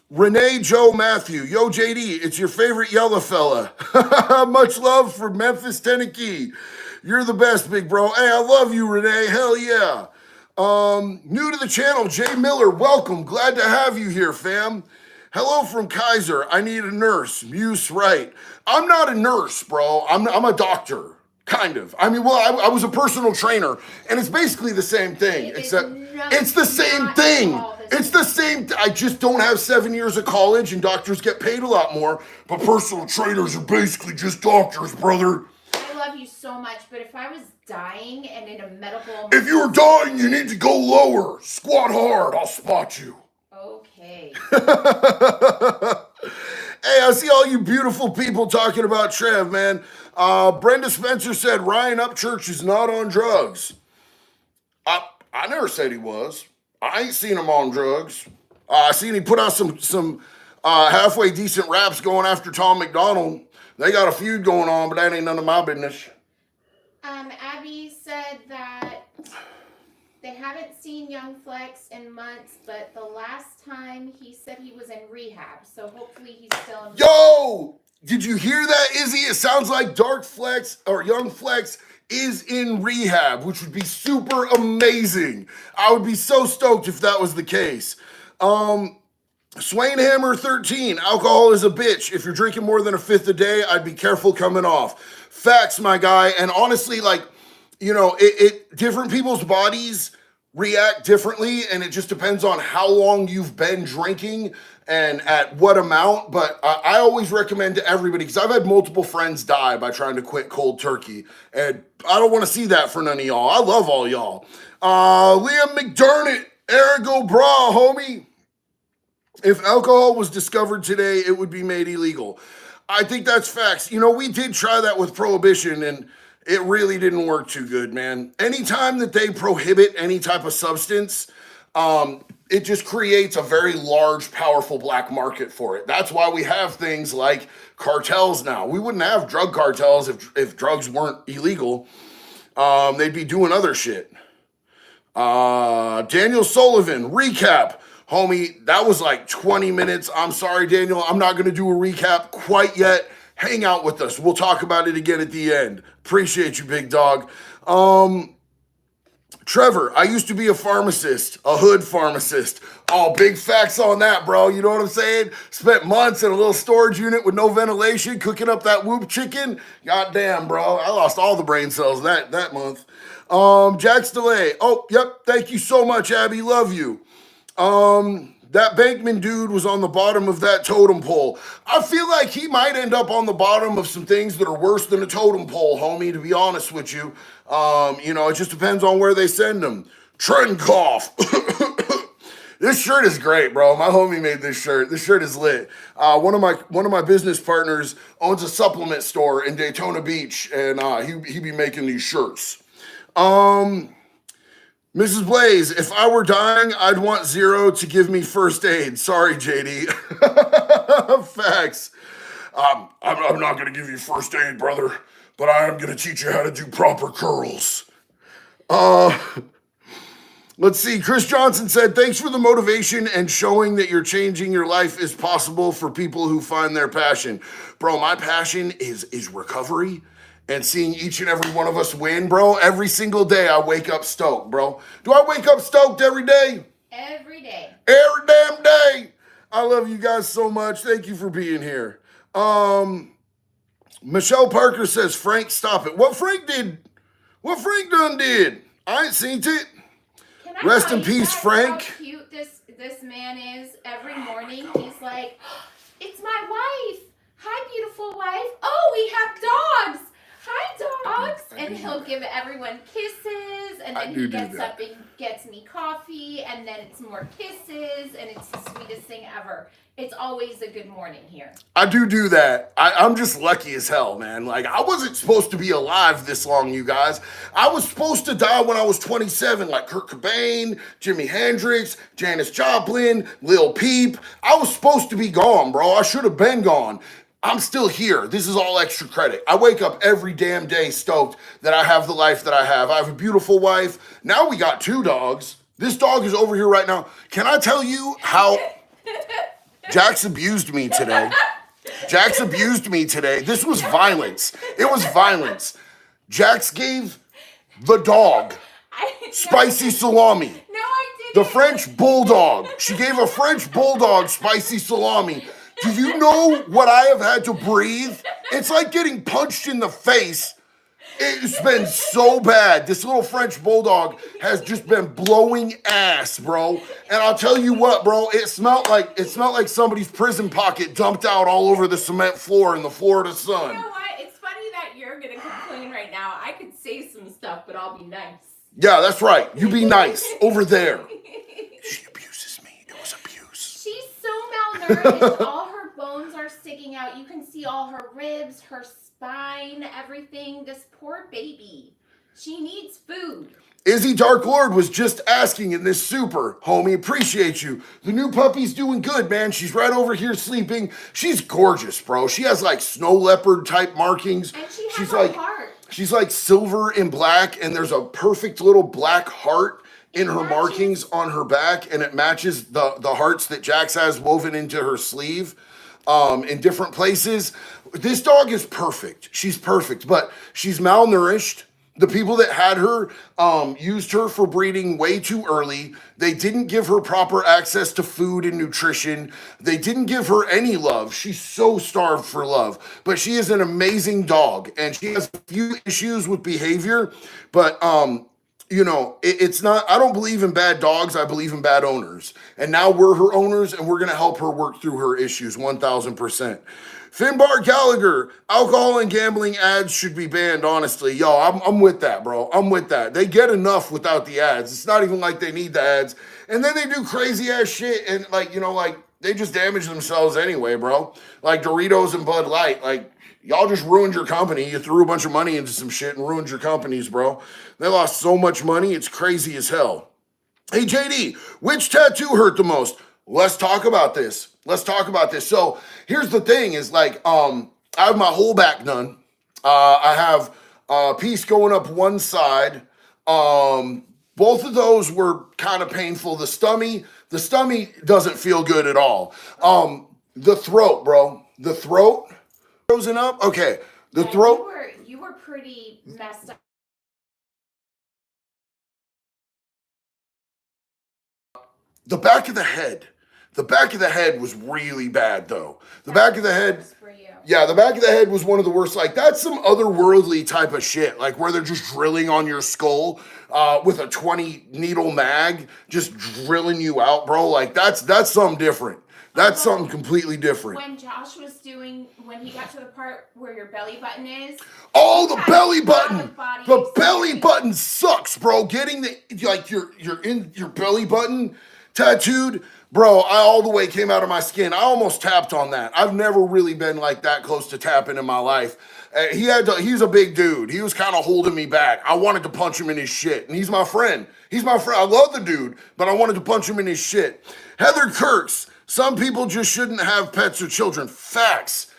Renee Joe Matthew. Yo, JD, it's your favorite yellow fella. Much love for Memphis, Tennessee. You're the best, big bro. Hey, I love you, Renee. Hell yeah. New to the channel, Jay Miller. Welcome. Glad to have you here, fam. Hello from Kaiser. I need a nurse. Muse right. I'm not a nurse, bro. I'm a doctor. Kind of. I mean, well, I was a personal trainer, and it's basically the same thing, except it's the same thing. It's the same. I just don't have 7 years of college, and doctors get paid a lot more. But personal trainers are basically just doctors, brother. I love you so much, but if I was dying and in a medical... If you were dying, you need to go lower. Squat hard. I'll spot you. Okay. Hey, I see all you beautiful people talking about Trev, man. Brenda Spencer said Ryan Upchurch is not on drugs. I never said he was. I ain't seen him on drugs. I seen he put out some halfway decent raps going after Tom McDonald. They got a feud going on, but that ain't none of my business. Abby said that they haven't seen Young Flex in months, but the last time he said he was in rehab, so hopefully he's still in rehab. Yo! Did you hear that, Izzy? It sounds like Dark Flex or Young Flex is in rehab, which would be super amazing. I would be so stoked if that was the case. Swainhammer 13, alcohol is a bitch. If you're drinking more than a fifth a day, I'd be careful coming off. Facts, my guy. And honestly, like, you know, different people's bodies react differently, and it just depends on how long you've been drinking and at what amount. But I always recommend to everybody, because I've had multiple friends die by trying to quit cold turkey, and I don't want to see that for none of y'all. I love all y'all. Liam McDermott, Ergo Bra, homie. If alcohol was discovered today, it would be made illegal. I think that's facts. You know, we did try that with prohibition, and it really didn't work too good, man. Anytime that they prohibit any type of substance, it just creates a very large, powerful black market for it. That's why we have things like cartels now. We wouldn't have drug cartels if drugs weren't illegal. They'd be doing other shit. Daniel Sullivan, recap. Homie, that was like 20 minutes. I'm sorry, Daniel. I'm not going to do a recap quite yet. Hang out with us. We'll talk about it again at the end. Appreciate you, big dog. Trevor, I used to be a pharmacist, a hood pharmacist. Oh, big facts on that, bro. You know what I'm saying? Spent months in a little storage unit with no ventilation, cooking up that whoop chicken. Goddamn, bro. I lost all the brain cells that month. Jack's delay. Oh, yep. Thank you so much, Abby. Love you. That Bankman dude was on the bottom of that totem pole. I feel like he might end up on the bottom of some things that are worse than a totem pole, homie, to be honest with you. You know, it just depends on where they send him. Trenkoff. This shirt is great, bro. My homie made this shirt. This shirt is lit. One of my business partners owns a supplement store in Daytona Beach, and he be making these shirts. Mrs. Blaze, if I were dying, I'd want Zero to give me first aid. Sorry, JD. Facts. I'm not going to give you first aid, brother, but I am going to teach you how to do proper curls. Let's see. Chris Johnson said, thanks for the motivation and showing that you're changing your life is possible for people who find their passion. Bro, my passion is recovery. And seeing each and every one of us win, bro. Every single day I wake up stoked, bro. Do I wake up stoked every day? Every day. Every damn day. I love you guys so much. Thank you for being here. Michelle Parker says, Frank, stop it. What Frank done did? I ain't seen it. Rest in peace, Frank. How cute this man is. Every morning he's like, it's my wife. Hi, beautiful wife. Oh, we have dogs. Hi, dogs. And he'll give everyone kisses and and I then do he do gets that. up and gets me coffee, and then it's more kisses, and it's the sweetest thing ever. It's always a good morning here. I do that. I'm just lucky as hell, man. Like, I wasn't supposed to be alive this long, you guys. I was supposed to die when I was 27, like Kurt Cobain, Jimi Hendrix, Janis Joplin, Lil Peep. I was supposed to be gone, bro. I should have been gone. I'm still here. This is all extra credit. I wake up every damn day stoked that I have the life that I have. I have a beautiful wife. Now we got 2 dogs. This dog is over here right now. Can I tell you how Jax abused me today? Jax abused me today. This was violence. It was violence. Jax gave the dog spicy salami. No, I didn't. The French bulldog. She gave a French bulldog spicy salami. Do you know what I have had to breathe? It's like getting punched in the face. It's been so bad. This little French bulldog has just been blowing ass, bro. And I'll tell you what, bro, it smelled like somebody's prison pocket dumped out all over the cement floor in the Florida sun. You know what? It's funny that you're gonna complain right now. I could say some stuff, but I'll be nice. Yeah, that's right. You be nice over there. She abuses me. It was abuse. She's so malnourished. All her bones are sticking out. You can see all her ribs, her spine, everything. This poor baby. She needs food. Izzy Dark Lord was just asking in this super, homie, appreciate you. The new puppy's doing good, man. She's right over here sleeping. She's gorgeous, bro. She has like snow leopard type markings. And she has a heart. She's like silver and black, and there's a perfect little black heart in her markings on her back, and it matches the hearts that Jax has woven into her sleeve in different places. This dog is perfect. She's perfect, but she's malnourished. The people that had her used her for breeding way too early. They didn't give her proper access to food and nutrition. They didn't give her any love. She's so starved for love. But she is an amazing dog, and she has a few issues with behavior. But you know, it's not, I don't believe in bad dogs. I believe in bad owners. And now we're her owners, and we're going to help her work through her issues 1,000%. Finbar Gallagher, alcohol and gambling ads should be banned, honestly. Yo, I'm with that, bro. I'm with that. They get enough without the ads. It's not even like they need the ads. And then they do crazy ass shit, and like, you know, like they just damage themselves anyway, bro. Like Doritos and Bud Light, like y'all just ruined your company. You threw a bunch of money into some shit and ruined your companies, bro. They lost so much money, it's crazy as hell. Hey, JD, which tattoo hurt the most? Let's talk about this. Let's talk about this. So here's the thing is like, I have my whole back done. I have a piece going up one side. Both of those were kind of painful. The stomach doesn't feel good at all. The throat, bro. The throat frozen up. Okay. The throat. You were pretty messed up. The back of the head. The back of the head was really bad, though. The back of the head. Yeah, the back of the head was one of the worst. Like, that's some otherworldly type of shit. Like, where they're just drilling on your skull with a 20 needle mag, just drilling you out, bro. Like, that's something different. That's something completely different. When Josh was when he got to the part where your belly button is. Oh, the belly button. The belly button sucks, bro. Getting your belly button tattooed, bro, I all the way came out of my skin. I almost tapped on that. I've never really been like that close to tapping in my life. He's a big dude. He was kind of holding me back. I wanted to punch him in his shit, and he's my friend. He's my friend. I love the dude, but I wanted to punch him in his shit. Heather Kirks, some people just shouldn't have pets or children. Facts,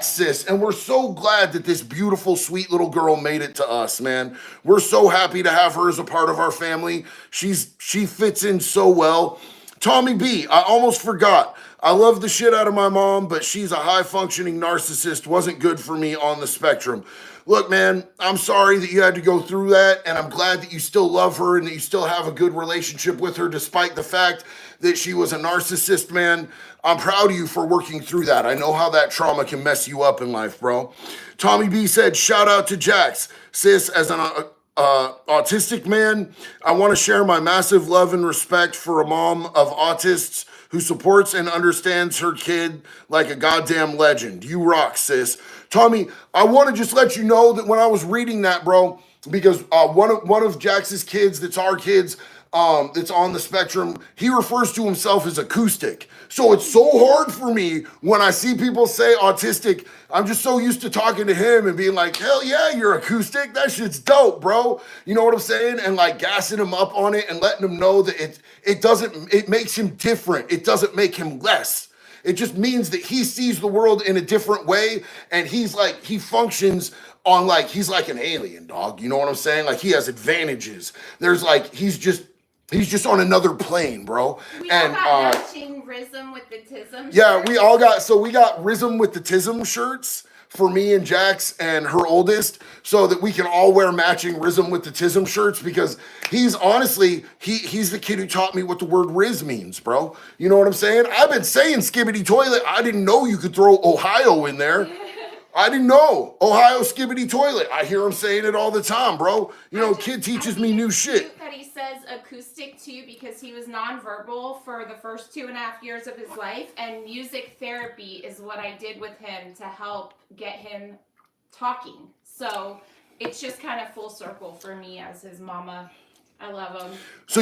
sis. And we're so glad that this beautiful, sweet little girl made it to us, man. We're so happy to have her as a part of our family. She fits in so well. Tommy B, I almost forgot. I love the shit out of my mom, but she's a high-functioning narcissist. Wasn't good for me on the spectrum. Look, man, I'm sorry that you had to go through that, and I'm glad that you still love her and that you still have a good relationship with her despite the fact that she was a narcissist, man. I'm proud of you for working through that. I know how that trauma can mess you up in life, bro. Tommy B said, shout out to Jax. Sis, as an autistic man, I want to share my massive love and respect for a mom of autists who supports and understands her kid like a goddamn legend. You rock, sis. Tommy, I want to just let you know that when I was reading that, bro, because one of Jax's kids, that's our kids, that's on the spectrum, he refers to himself as acoustic. So it's so hard for me when I see people say autistic. I'm just so used to talking to him and being like, hell yeah, you're acoustic. That shit's dope, bro. You know what I'm saying? And like gassing him up on it and letting him know that it makes him different. It doesn't make him less. It just means that he sees the world in a different way, and he functions on like, he's like an alien, dog. You know what I'm saying? Like he has advantages. There's like, he's just on another plane, bro. We all got matching Rhythm with the Tism yeah, shirts. we got Rhythm with the Tism shirts for me and Jax and her oldest, so that we can all wear matching Rhythm with the Tism shirts, because he's honestly, he's the kid who taught me what the word Riz means, bro. You know what I'm saying? I've been saying skibbity toilet. I didn't know you could throw Ohio in there. I didn't know. Ohio skibbity toilet. I hear him saying it all the time, bro. You know, kid teaches me new shit. That he says acoustic too, because he was nonverbal for the first 2.5 years of his life, and music therapy is what I did with him to help get him talking. So it's just kind of full circle for me as his mama. I love him. So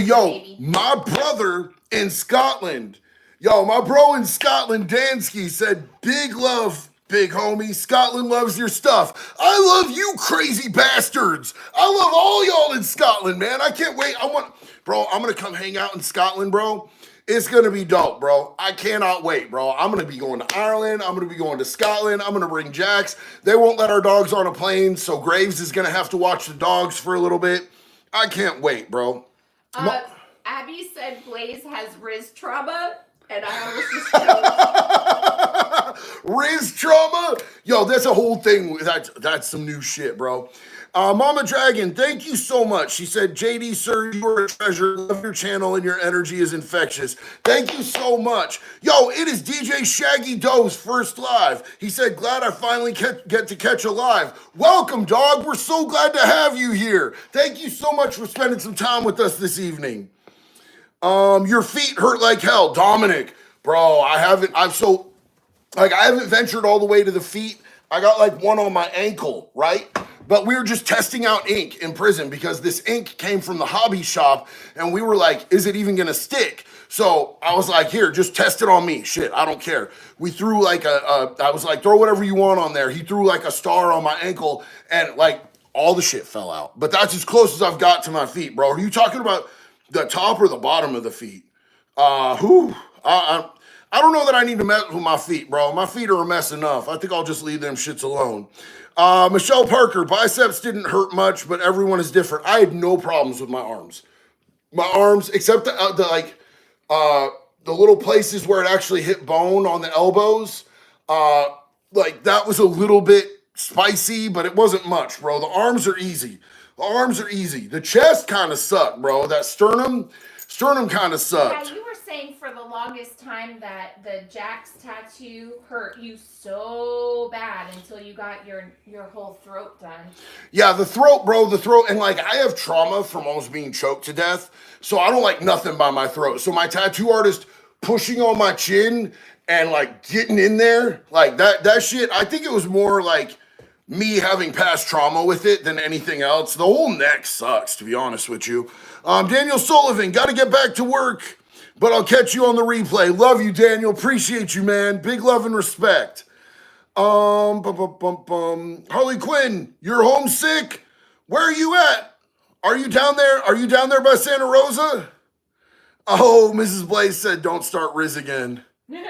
my brother in Scotland, my bro in Scotland, Dansky, said, big love, big homie. Scotland loves your stuff. I love you crazy bastards. I love all y'all in Scotland, man. I can't wait. I'm gonna come hang out in Scotland, bro. It's gonna be dope, bro. I cannot wait, bro. I'm gonna be going to Ireland. I'm gonna be going to Scotland. I'm gonna bring Jax. They won't let our dogs on a plane, so Graves is gonna have to watch the dogs for a little bit. I can't wait, bro. Abby said Blaze has Riz trauma, and I almost just choked. Riz trauma? Yo, that's a whole thing. That's some new shit, bro. Mama Dragon, thank you so much. She said, JD, sir, you are a treasure. Love your channel and your energy is infectious. Thank you so much. Yo, it is DJ Shaggy Doe's first live. He said, glad I finally get to catch a live. Welcome, dog. We're so glad to have you here. Thank you so much for spending some time with us this evening. Your feet hurt like hell. Dominic, bro, I haven't ventured all the way to the feet. I got like one on my ankle, right? But we were just testing out ink in prison because this ink came from the hobby shop, and we were like, is it even gonna stick? So I was like, here, just test it on me. Shit, I don't care. We threw like I was like, throw whatever you want on there. He threw like a star on my ankle, and like all the shit fell out. But that's as close as I've got to my feet, bro. Are you talking about the top or the bottom of the feet? I don't know that I need to mess with my feet, bro. My feet are a mess enough. I think I'll just leave them shits alone. Michelle Parker, biceps didn't hurt much, but everyone is different. I had no problems with my arms. My arms, except the little places where it actually hit bone on the elbows. Like that was a little bit spicy, but it wasn't much, bro. The arms are easy. The chest kind of sucked, bro. That sternum kind of sucked. Yeah, you were saying for the longest time that the Jax tattoo hurt you so bad until you got your whole throat done. Yeah, the throat, bro, and like I have trauma from almost being choked to death, so I don't like nothing by my throat. So my tattoo artist pushing on my chin and like getting in there, like that shit, I think it was more like me having past trauma with it than anything else. The whole neck sucks, to be honest with you. Daniel Sullivan, got to get back to work, but I'll catch you on the replay. Love you, Daniel. Appreciate you, man. Big love and respect. Harley Quinn, you're homesick? Where are you at? Are you down there? Are you down there by Santa Rosa? Oh, Mrs. Blaze said, don't start Riz again.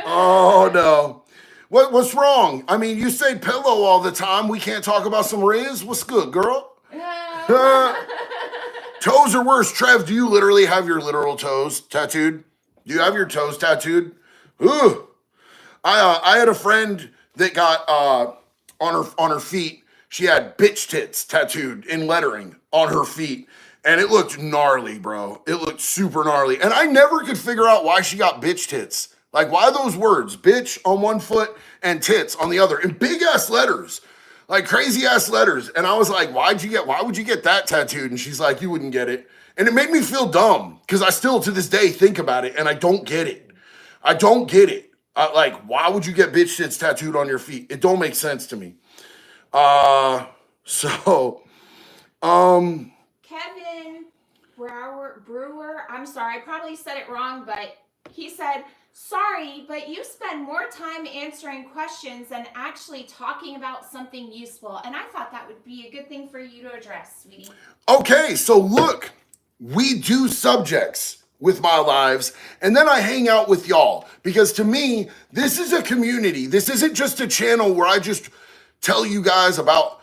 Oh, no. What's wrong? I mean, you say pillow all the time. We can't talk about some Riz? What's good, girl? Toes are worse. Trev, do you literally have your literal toes tattooed? Do you have your toes tattooed? Ooh. I had a friend that got on her feet. She had bitch tits tattooed in lettering on her feet. And it looked gnarly, bro. It looked super gnarly. And I never could figure out why she got bitch tits. Like, why those words? Bitch on one foot and tits on the other in big ass letters, like crazy ass letters. And I was like, why would you get that tattooed? And she's like, you wouldn't get it. And it made me feel dumb because I still to this day think about it and I don't get it. Like, why would you get bitch tits tattooed on your feet? It don't make sense to me. So Kevin Brewer, I'm sorry, I probably said it wrong, but he said, sorry, but you spend more time answering questions than actually talking about something useful. And I thought that would be a good thing for you to address, sweetie. Okay, so look, we do subjects with my lives, and then I hang out with y'all. Because to me, this is a community. This isn't just a channel where I just tell you guys about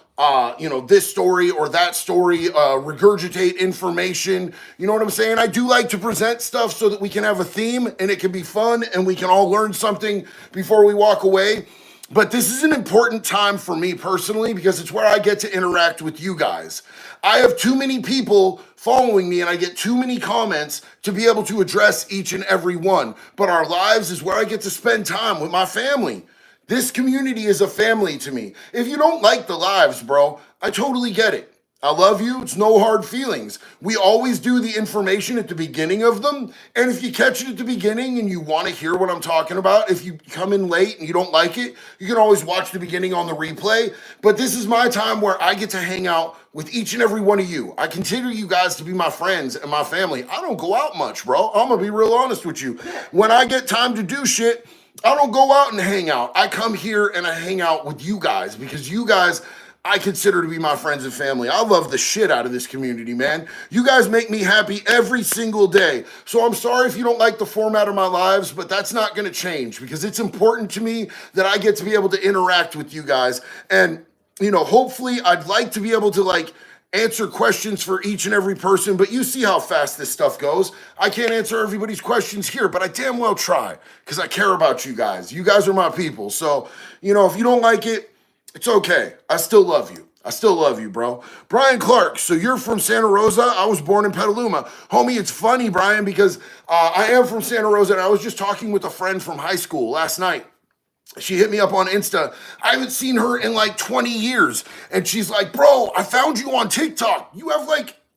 this story or that story, regurgitate information. You know what I'm saying? I do like to present stuff so that we can have a theme and it can be fun and we can all learn something before we walk away. But this is an important time for me personally because it's where I get to interact with you guys. I have too many people following me and I get too many comments to be able to address each and every one. But our lives is where I get to spend time with my family. This community is a family to me. If you don't like the lives, bro, I totally get it. I love you. It's no hard feelings. We always do the information at the beginning of them. And if you catch it at the beginning and you want to hear what I'm talking about, if you come in late and you don't like it, you can always watch the beginning on the replay. But this is my time where I get to hang out with each and every one of you. I consider you guys to be my friends and my family. I don't go out much, bro. I'm going to be real honest with you. When I get time to do shit, I don't go out and hang out. I come here and I hang out with you guys because you guys I consider to be my friends and family. I love the shit out of this community, man. You guys make me happy every single day. So I'm sorry if you don't like the format of my lives, but that's not going to change because it's important to me that I get to be able to interact with you guys. And, hopefully I'd like to be able to answer questions for each and every person, but you see how fast this stuff goes. I can't answer everybody's questions here, but I damn well try because I care about you guys. You guys are my people. So, if you don't like it, it's okay. I still love you. I still love you, bro. Brian Clark, so you're from Santa Rosa? I was born in Petaluma. Homie, it's funny, Brian, because I am from Santa Rosa, and I was just talking with a friend from high school last night. She hit me up on Insta. I haven't seen her in 20 years. And she's like, bro, I found you on TikTok. You have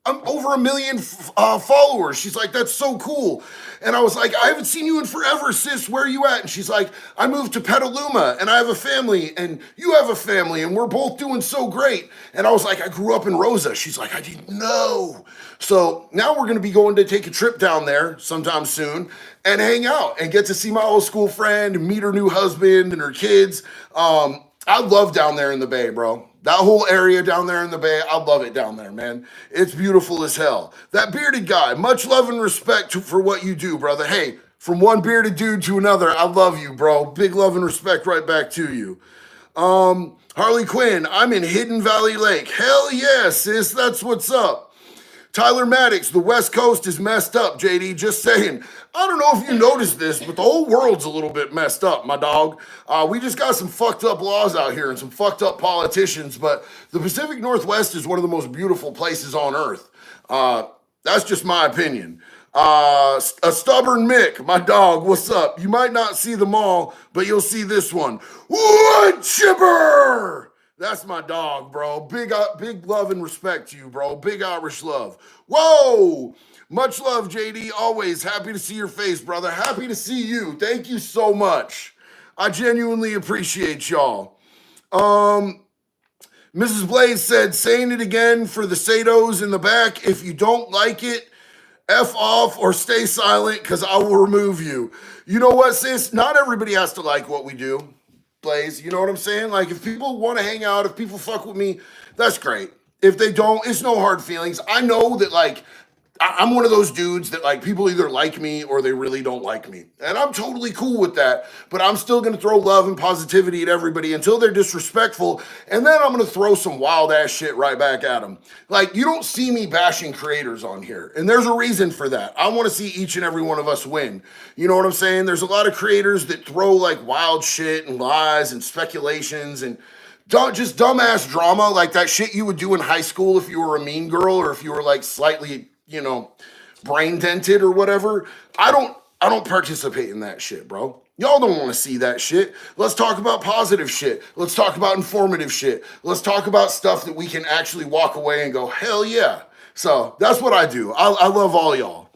over 1 million followers. She's like, that's so cool. And I was like, I haven't seen you in forever, sis. Where are you at? And she's like, I moved to Petaluma and I have a family and you have a family and we're both doing so great. And I was like, I grew up in Rosa. She's like, I didn't know. So now we're going to be going to take a trip down there sometime soon and hang out and get to see my old school friend, meet her new husband and her kids. I love down there in the Bay, bro. That whole area down there in the Bay, I love it down there, man. It's beautiful as hell. That bearded guy, much love and respect for what you do, brother. Hey, from one bearded dude to another, I love you, bro. Big love and respect right back to you. Harley Quinn, I'm in Hidden Valley Lake. Hell yeah, sis, that's what's up. Tyler Maddox, the West Coast is messed up, JD, just saying. I don't know if you noticed this, but the whole world's a little bit messed up, my dog. We just got some fucked up laws out here and some fucked up politicians, but the Pacific Northwest is one of the most beautiful places on earth. That's just my opinion. A stubborn Mick, my dog, what's up? You might not see them all, but you'll see this one. Wood chipper! That's my dog, bro. Big love and respect to you, bro. Big Irish love. Whoa! Much love, JD. Always happy to see your face, brother. Happy to see you. Thank you so much. I genuinely appreciate y'all. Mrs. Blaze said, saying it again for the Sados in the back. If you don't like it, F off or stay silent because I will remove you. You know what, sis? Not everybody has to like what we do. Blaze, you know what I'm saying? If people want to hang out, if people fuck with me, that's great. If they don't, it's no hard feelings. I know that I'm one of those dudes that people either like me or they really don't like me. And I'm totally cool with that, but I'm still going to throw love and positivity at everybody until they're disrespectful. And then I'm going to throw some wild ass shit right back at them. You don't see me bashing creators on here. And there's a reason for that. I want to see each and every one of us win. You know what I'm saying? There's a lot of creators that throw wild shit and lies and speculations and just dumbass drama like that shit you would do in high school if you were a mean girl or if you were slightly brain dented or whatever. I don't participate in that shit, bro. Y'all don't want to see that shit. Let's talk about positive shit. Let's talk about informative shit. Let's talk about stuff that we can actually walk away and go, hell yeah. So that's what I do. I love all y'all.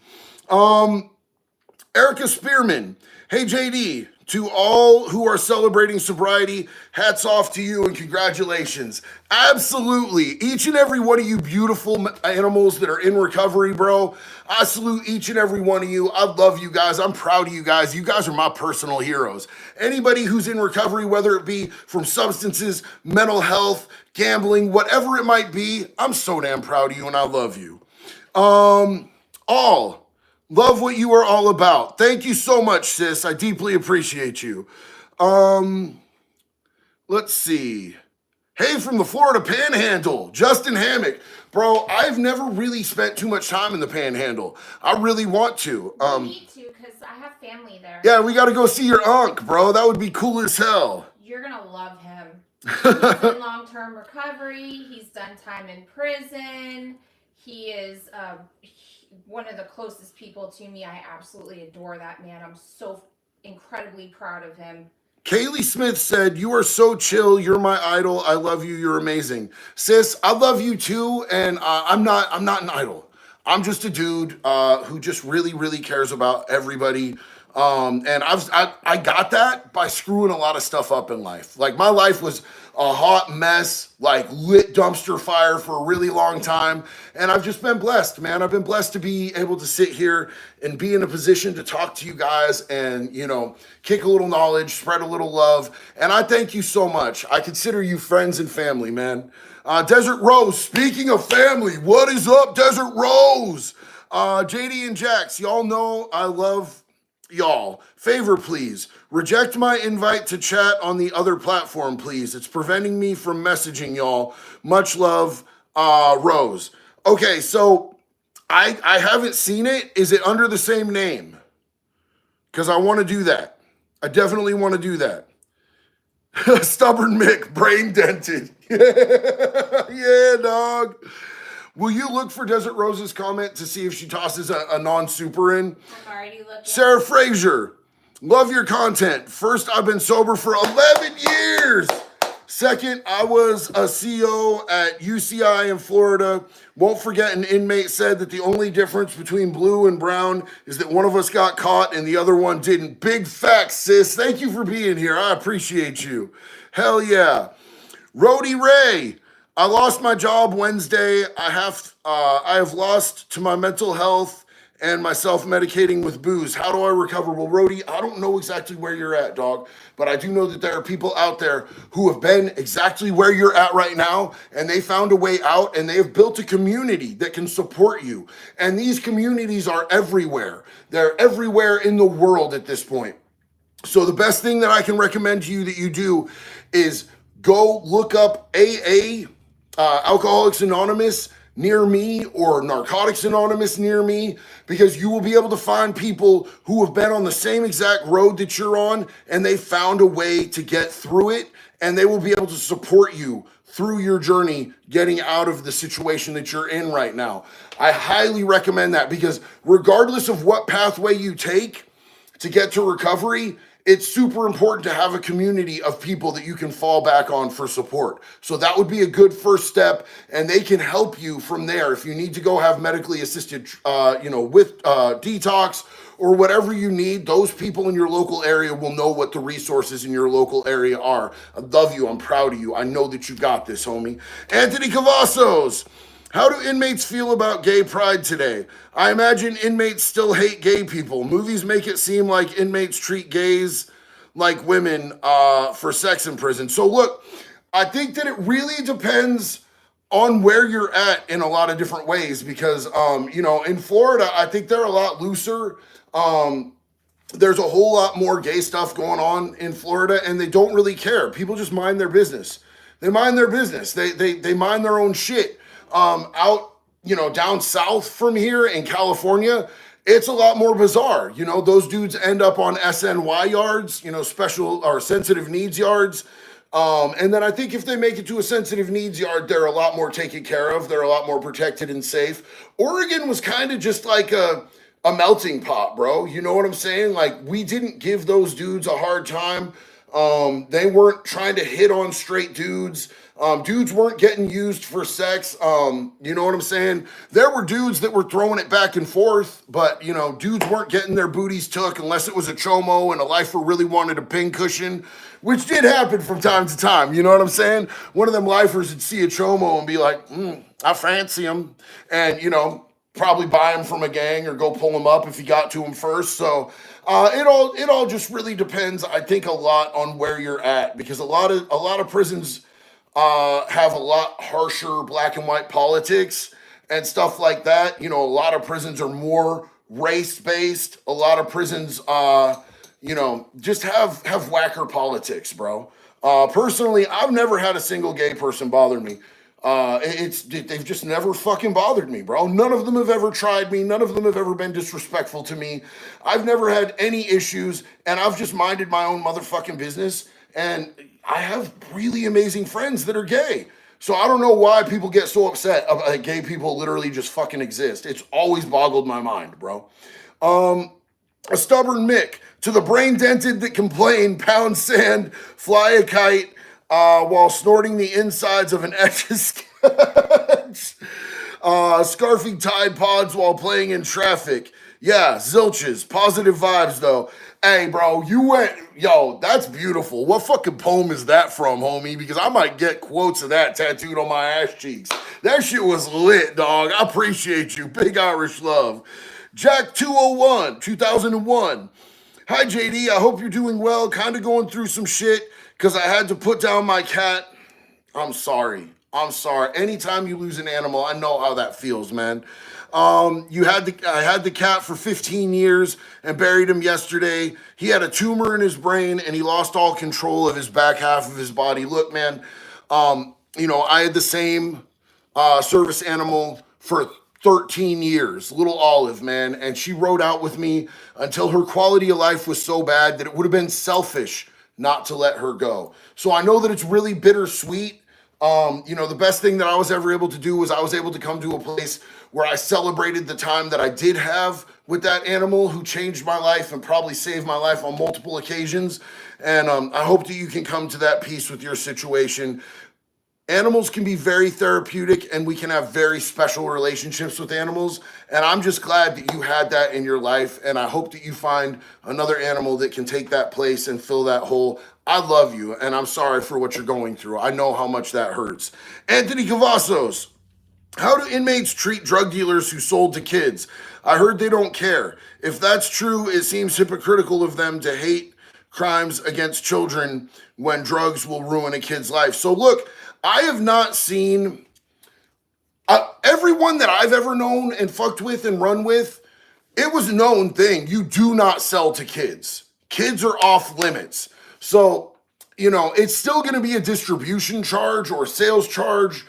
Erica Spearman. Hey, JD, To all who are celebrating sobriety, hats off to you and congratulations. Absolutely. Each and every one of you beautiful animals that are in recovery, bro. I salute each and every one of you. I love you guys. I'm proud of you guys. You guys are my personal heroes. Anybody who's in recovery, whether it be from substances, mental health, gambling, whatever it might be, I'm so damn proud of you and I love you. All. Love what you are all about. Thank you so much, sis. I deeply appreciate you. Let's see. Hey, from the Florida Panhandle, Justin Hammock. Bro, I've never really spent too much time in the Panhandle. I really want to. You need to, because I have family there. Yeah, we got to go see your unc, bro. That would be cool as hell. You're going to love him. He's in long-term recovery. He's done time in prison. He is one of the closest people to me. I absolutely adore that man. I'm so incredibly proud of him. Kaylee Smith said, "You are so chill. You're my idol. I love you. You're amazing." Sis, I love you too. And I'm not an idol. I'm just a dude who just really, really cares about everybody. And I got that by screwing a lot of stuff up in life. Like my life was a hot mess, like lit dumpster fire for a really long time. And I've just been blessed, man. I've been blessed to be able to sit here and be in a position to talk to you guys and, you know, kick a little knowledge, spread a little love. And I thank you so much. I consider you friends and family, man. Desert Rose, speaking of family, what is up, Desert Rose? JD and Jax, y'all know I love y'all. Favor, please. Reject my invite to chat on the other platform, please. It's preventing me from messaging y'all. Much love, Rose. Okay, so I haven't seen it. Is it under the same name? Because I want to do that. I definitely want to do that. Stubborn Mick, brain dented. Yeah, dog. Will you look for Desert Rose's comment to see if she tosses a non-super in? I'm already looking. Sarah Frazier, love your content. First, I've been sober for 11 years. Second, I was a CO at UCI in Florida. Won't forget an inmate said that the only difference between blue and brown is that one of us got caught and the other one didn't. Big facts, sis. Thank you for being here. I appreciate you. Hell yeah. Rhodey Ray, I lost my job Wednesday. I have lost to my mental health and my self-medicating with booze. How do I recover? Well, Rhodey, I don't know exactly where you're at, dog, but I do know that there are people out there who have been exactly where you're at right now, and they found a way out, and they have built a community that can support you. And these communities are everywhere. They're everywhere in the world at this point. So the best thing that I can recommend to you that you do is go look up AA, Alcoholics Anonymous, near me, or Narcotics Anonymous near me, because you will be able to find people who have been on the same exact road that you're on, and they found a way to get through it, and they will be able to support you through your journey getting out of the situation that you're in right now. I highly recommend that, because regardless of what pathway you take to get to recovery, it's super important to have a community of people that you can fall back on for support. So that would be a good first step, and they can help you from there. If you need to go have medically assisted, with detox or whatever you need, those people in your local area will know what the resources in your local area are. I love you. I'm proud of you. I know that you got this, homie. Anthony Cavazos. How do inmates feel about gay pride today? I imagine inmates still hate gay people. Movies make it seem like inmates treat gays like women for sex in prison. So look, I think that it really depends on where you're at in a lot of different ways, because, in Florida, I think they're a lot looser. There's a whole lot more gay stuff going on in Florida, and they don't really care. People just mind their business. They mind their business. They mind their own shit. Out, down south from here in California, it's a lot more bizarre. Those dudes end up on SNY yards, special or sensitive needs yards. And then I think if they make it to a sensitive needs yard, they're a lot more taken care of. They're a lot more protected and safe. Oregon was kind of just like a melting pot, bro. You know what I'm saying? Like, we didn't give those dudes a hard time. They weren't trying to hit on straight dudes. Dudes weren't getting used for sex. You know what I'm saying? There were dudes that were throwing it back and forth, but you know, dudes weren't getting their booties took unless it was a chomo and a lifer really wanted a pincushion, which did happen from time to time. You know what I'm saying? One of them lifers would see a chomo and be like, I fancy him. And, you know, probably buy him from a gang or go pull him up if he got to him first. So it all just really depends, I think, a lot on where you're at, because a lot of prisons have a lot harsher black and white politics and stuff like that. You know, a lot of prisons are more race based. A lot of prisons, you know, just have whacker politics, bro. Personally, I've never had a single gay person bother me. They've just never fucking bothered me, bro. None of them have ever tried me. None of them have ever been disrespectful to me. I've never had any issues, and I've just minded my own motherfucking business. And I have really amazing friends that are gay. So I don't know why people get so upset about gay people literally just fucking exist. It's always boggled my mind, bro. A stubborn Mick, to the brain dented that complain, pound sand, fly a kite, while snorting the insides of an Etch-a-Sketch. Scarfing Tide Pods while playing in traffic. Yeah, zilches. Positive vibes, though. Hey, bro, yo, that's beautiful. What fucking poem is that from, homie? Because I might get quotes of that tattooed on my ass cheeks. That shit was lit, dog. I appreciate you. Big Irish love. Jack 2001. Hi, JD. I hope you're doing well. Kind of going through some shit because I had to put down my cat. I'm sorry. Anytime you lose an animal, I know how that feels, man. I had the cat for 15 years and buried him yesterday. He had a tumor in his brain and he lost all control of his back half of his body. Look, man, you know, I had the same service animal for 13 years, little Olive, man, and she rode out with me until her quality of life was so bad that it would have been selfish not to let her go. So I know that it's really bittersweet. You know, the best thing that I was ever able to do was I was able to come to a place where I celebrated the time that I did have with that animal who changed my life and probably saved my life on multiple occasions. And I hope that you can come to that peace with your situation. Animals can be very therapeutic and we can have very special relationships with animals. And I'm just glad that you had that in your life. And I hope that you find another animal that can take that place and fill that hole. I love you and I'm sorry for what you're going through. I know how much that hurts. Anthony Cavazos. How do inmates treat drug dealers who sold to kids? I heard they don't care. If that's true, it seems hypocritical of them to hate crimes against children when drugs will ruin a kid's life. So look, I have not seen everyone that I've ever known and fucked with and run with. It was a known thing. You do not sell to kids. Kids are off limits. So, you know, it's still going to be a distribution charge or a sales charge.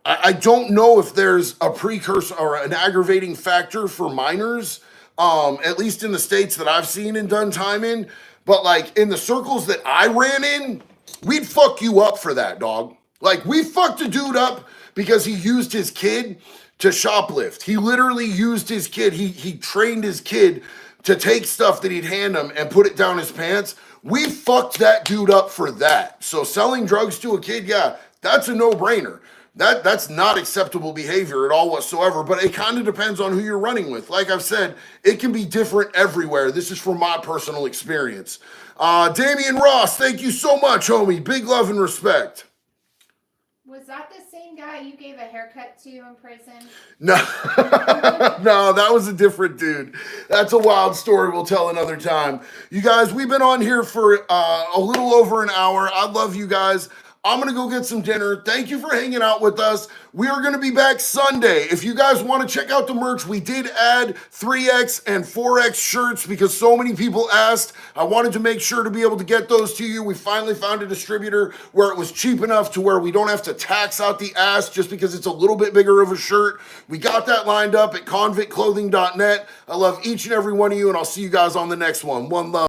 I don't know if there's a precursor or an aggravating factor for minors, at least in the states that I've seen and done time in. But like in the circles that I ran in, we'd fuck you up for that, dog. Like we fucked a dude up because he used his kid to shoplift. He literally used his kid. He trained his kid to take stuff that he'd hand him and put it down his pants. We fucked that dude up for that. So selling drugs to a kid, yeah, that's a no-brainer. That's not acceptable behavior at all whatsoever, but it kind of depends on who you're running with. Like I've said, it can be different everywhere. This is from my personal experience. Damian Ross, thank you so much, homie. Big love and respect. Was that the same guy you gave a haircut to in prison? No, no, that was a different dude. That's a wild story we'll tell another time. You guys, we've been on here for a little over an hour. I love you guys. I'm going to go get some dinner. Thank you for hanging out with us. We are going to be back Sunday. If you guys want to check out the merch, we did add 3X and 4X shirts because so many people asked. I wanted to make sure to be able to get those to you. We finally found a distributor where it was cheap enough to where we don't have to tax out the ass just because it's a little bit bigger of a shirt. We got that lined up at convictclothing.net. I love each and every one of you, and I'll see you guys on the next one. One love.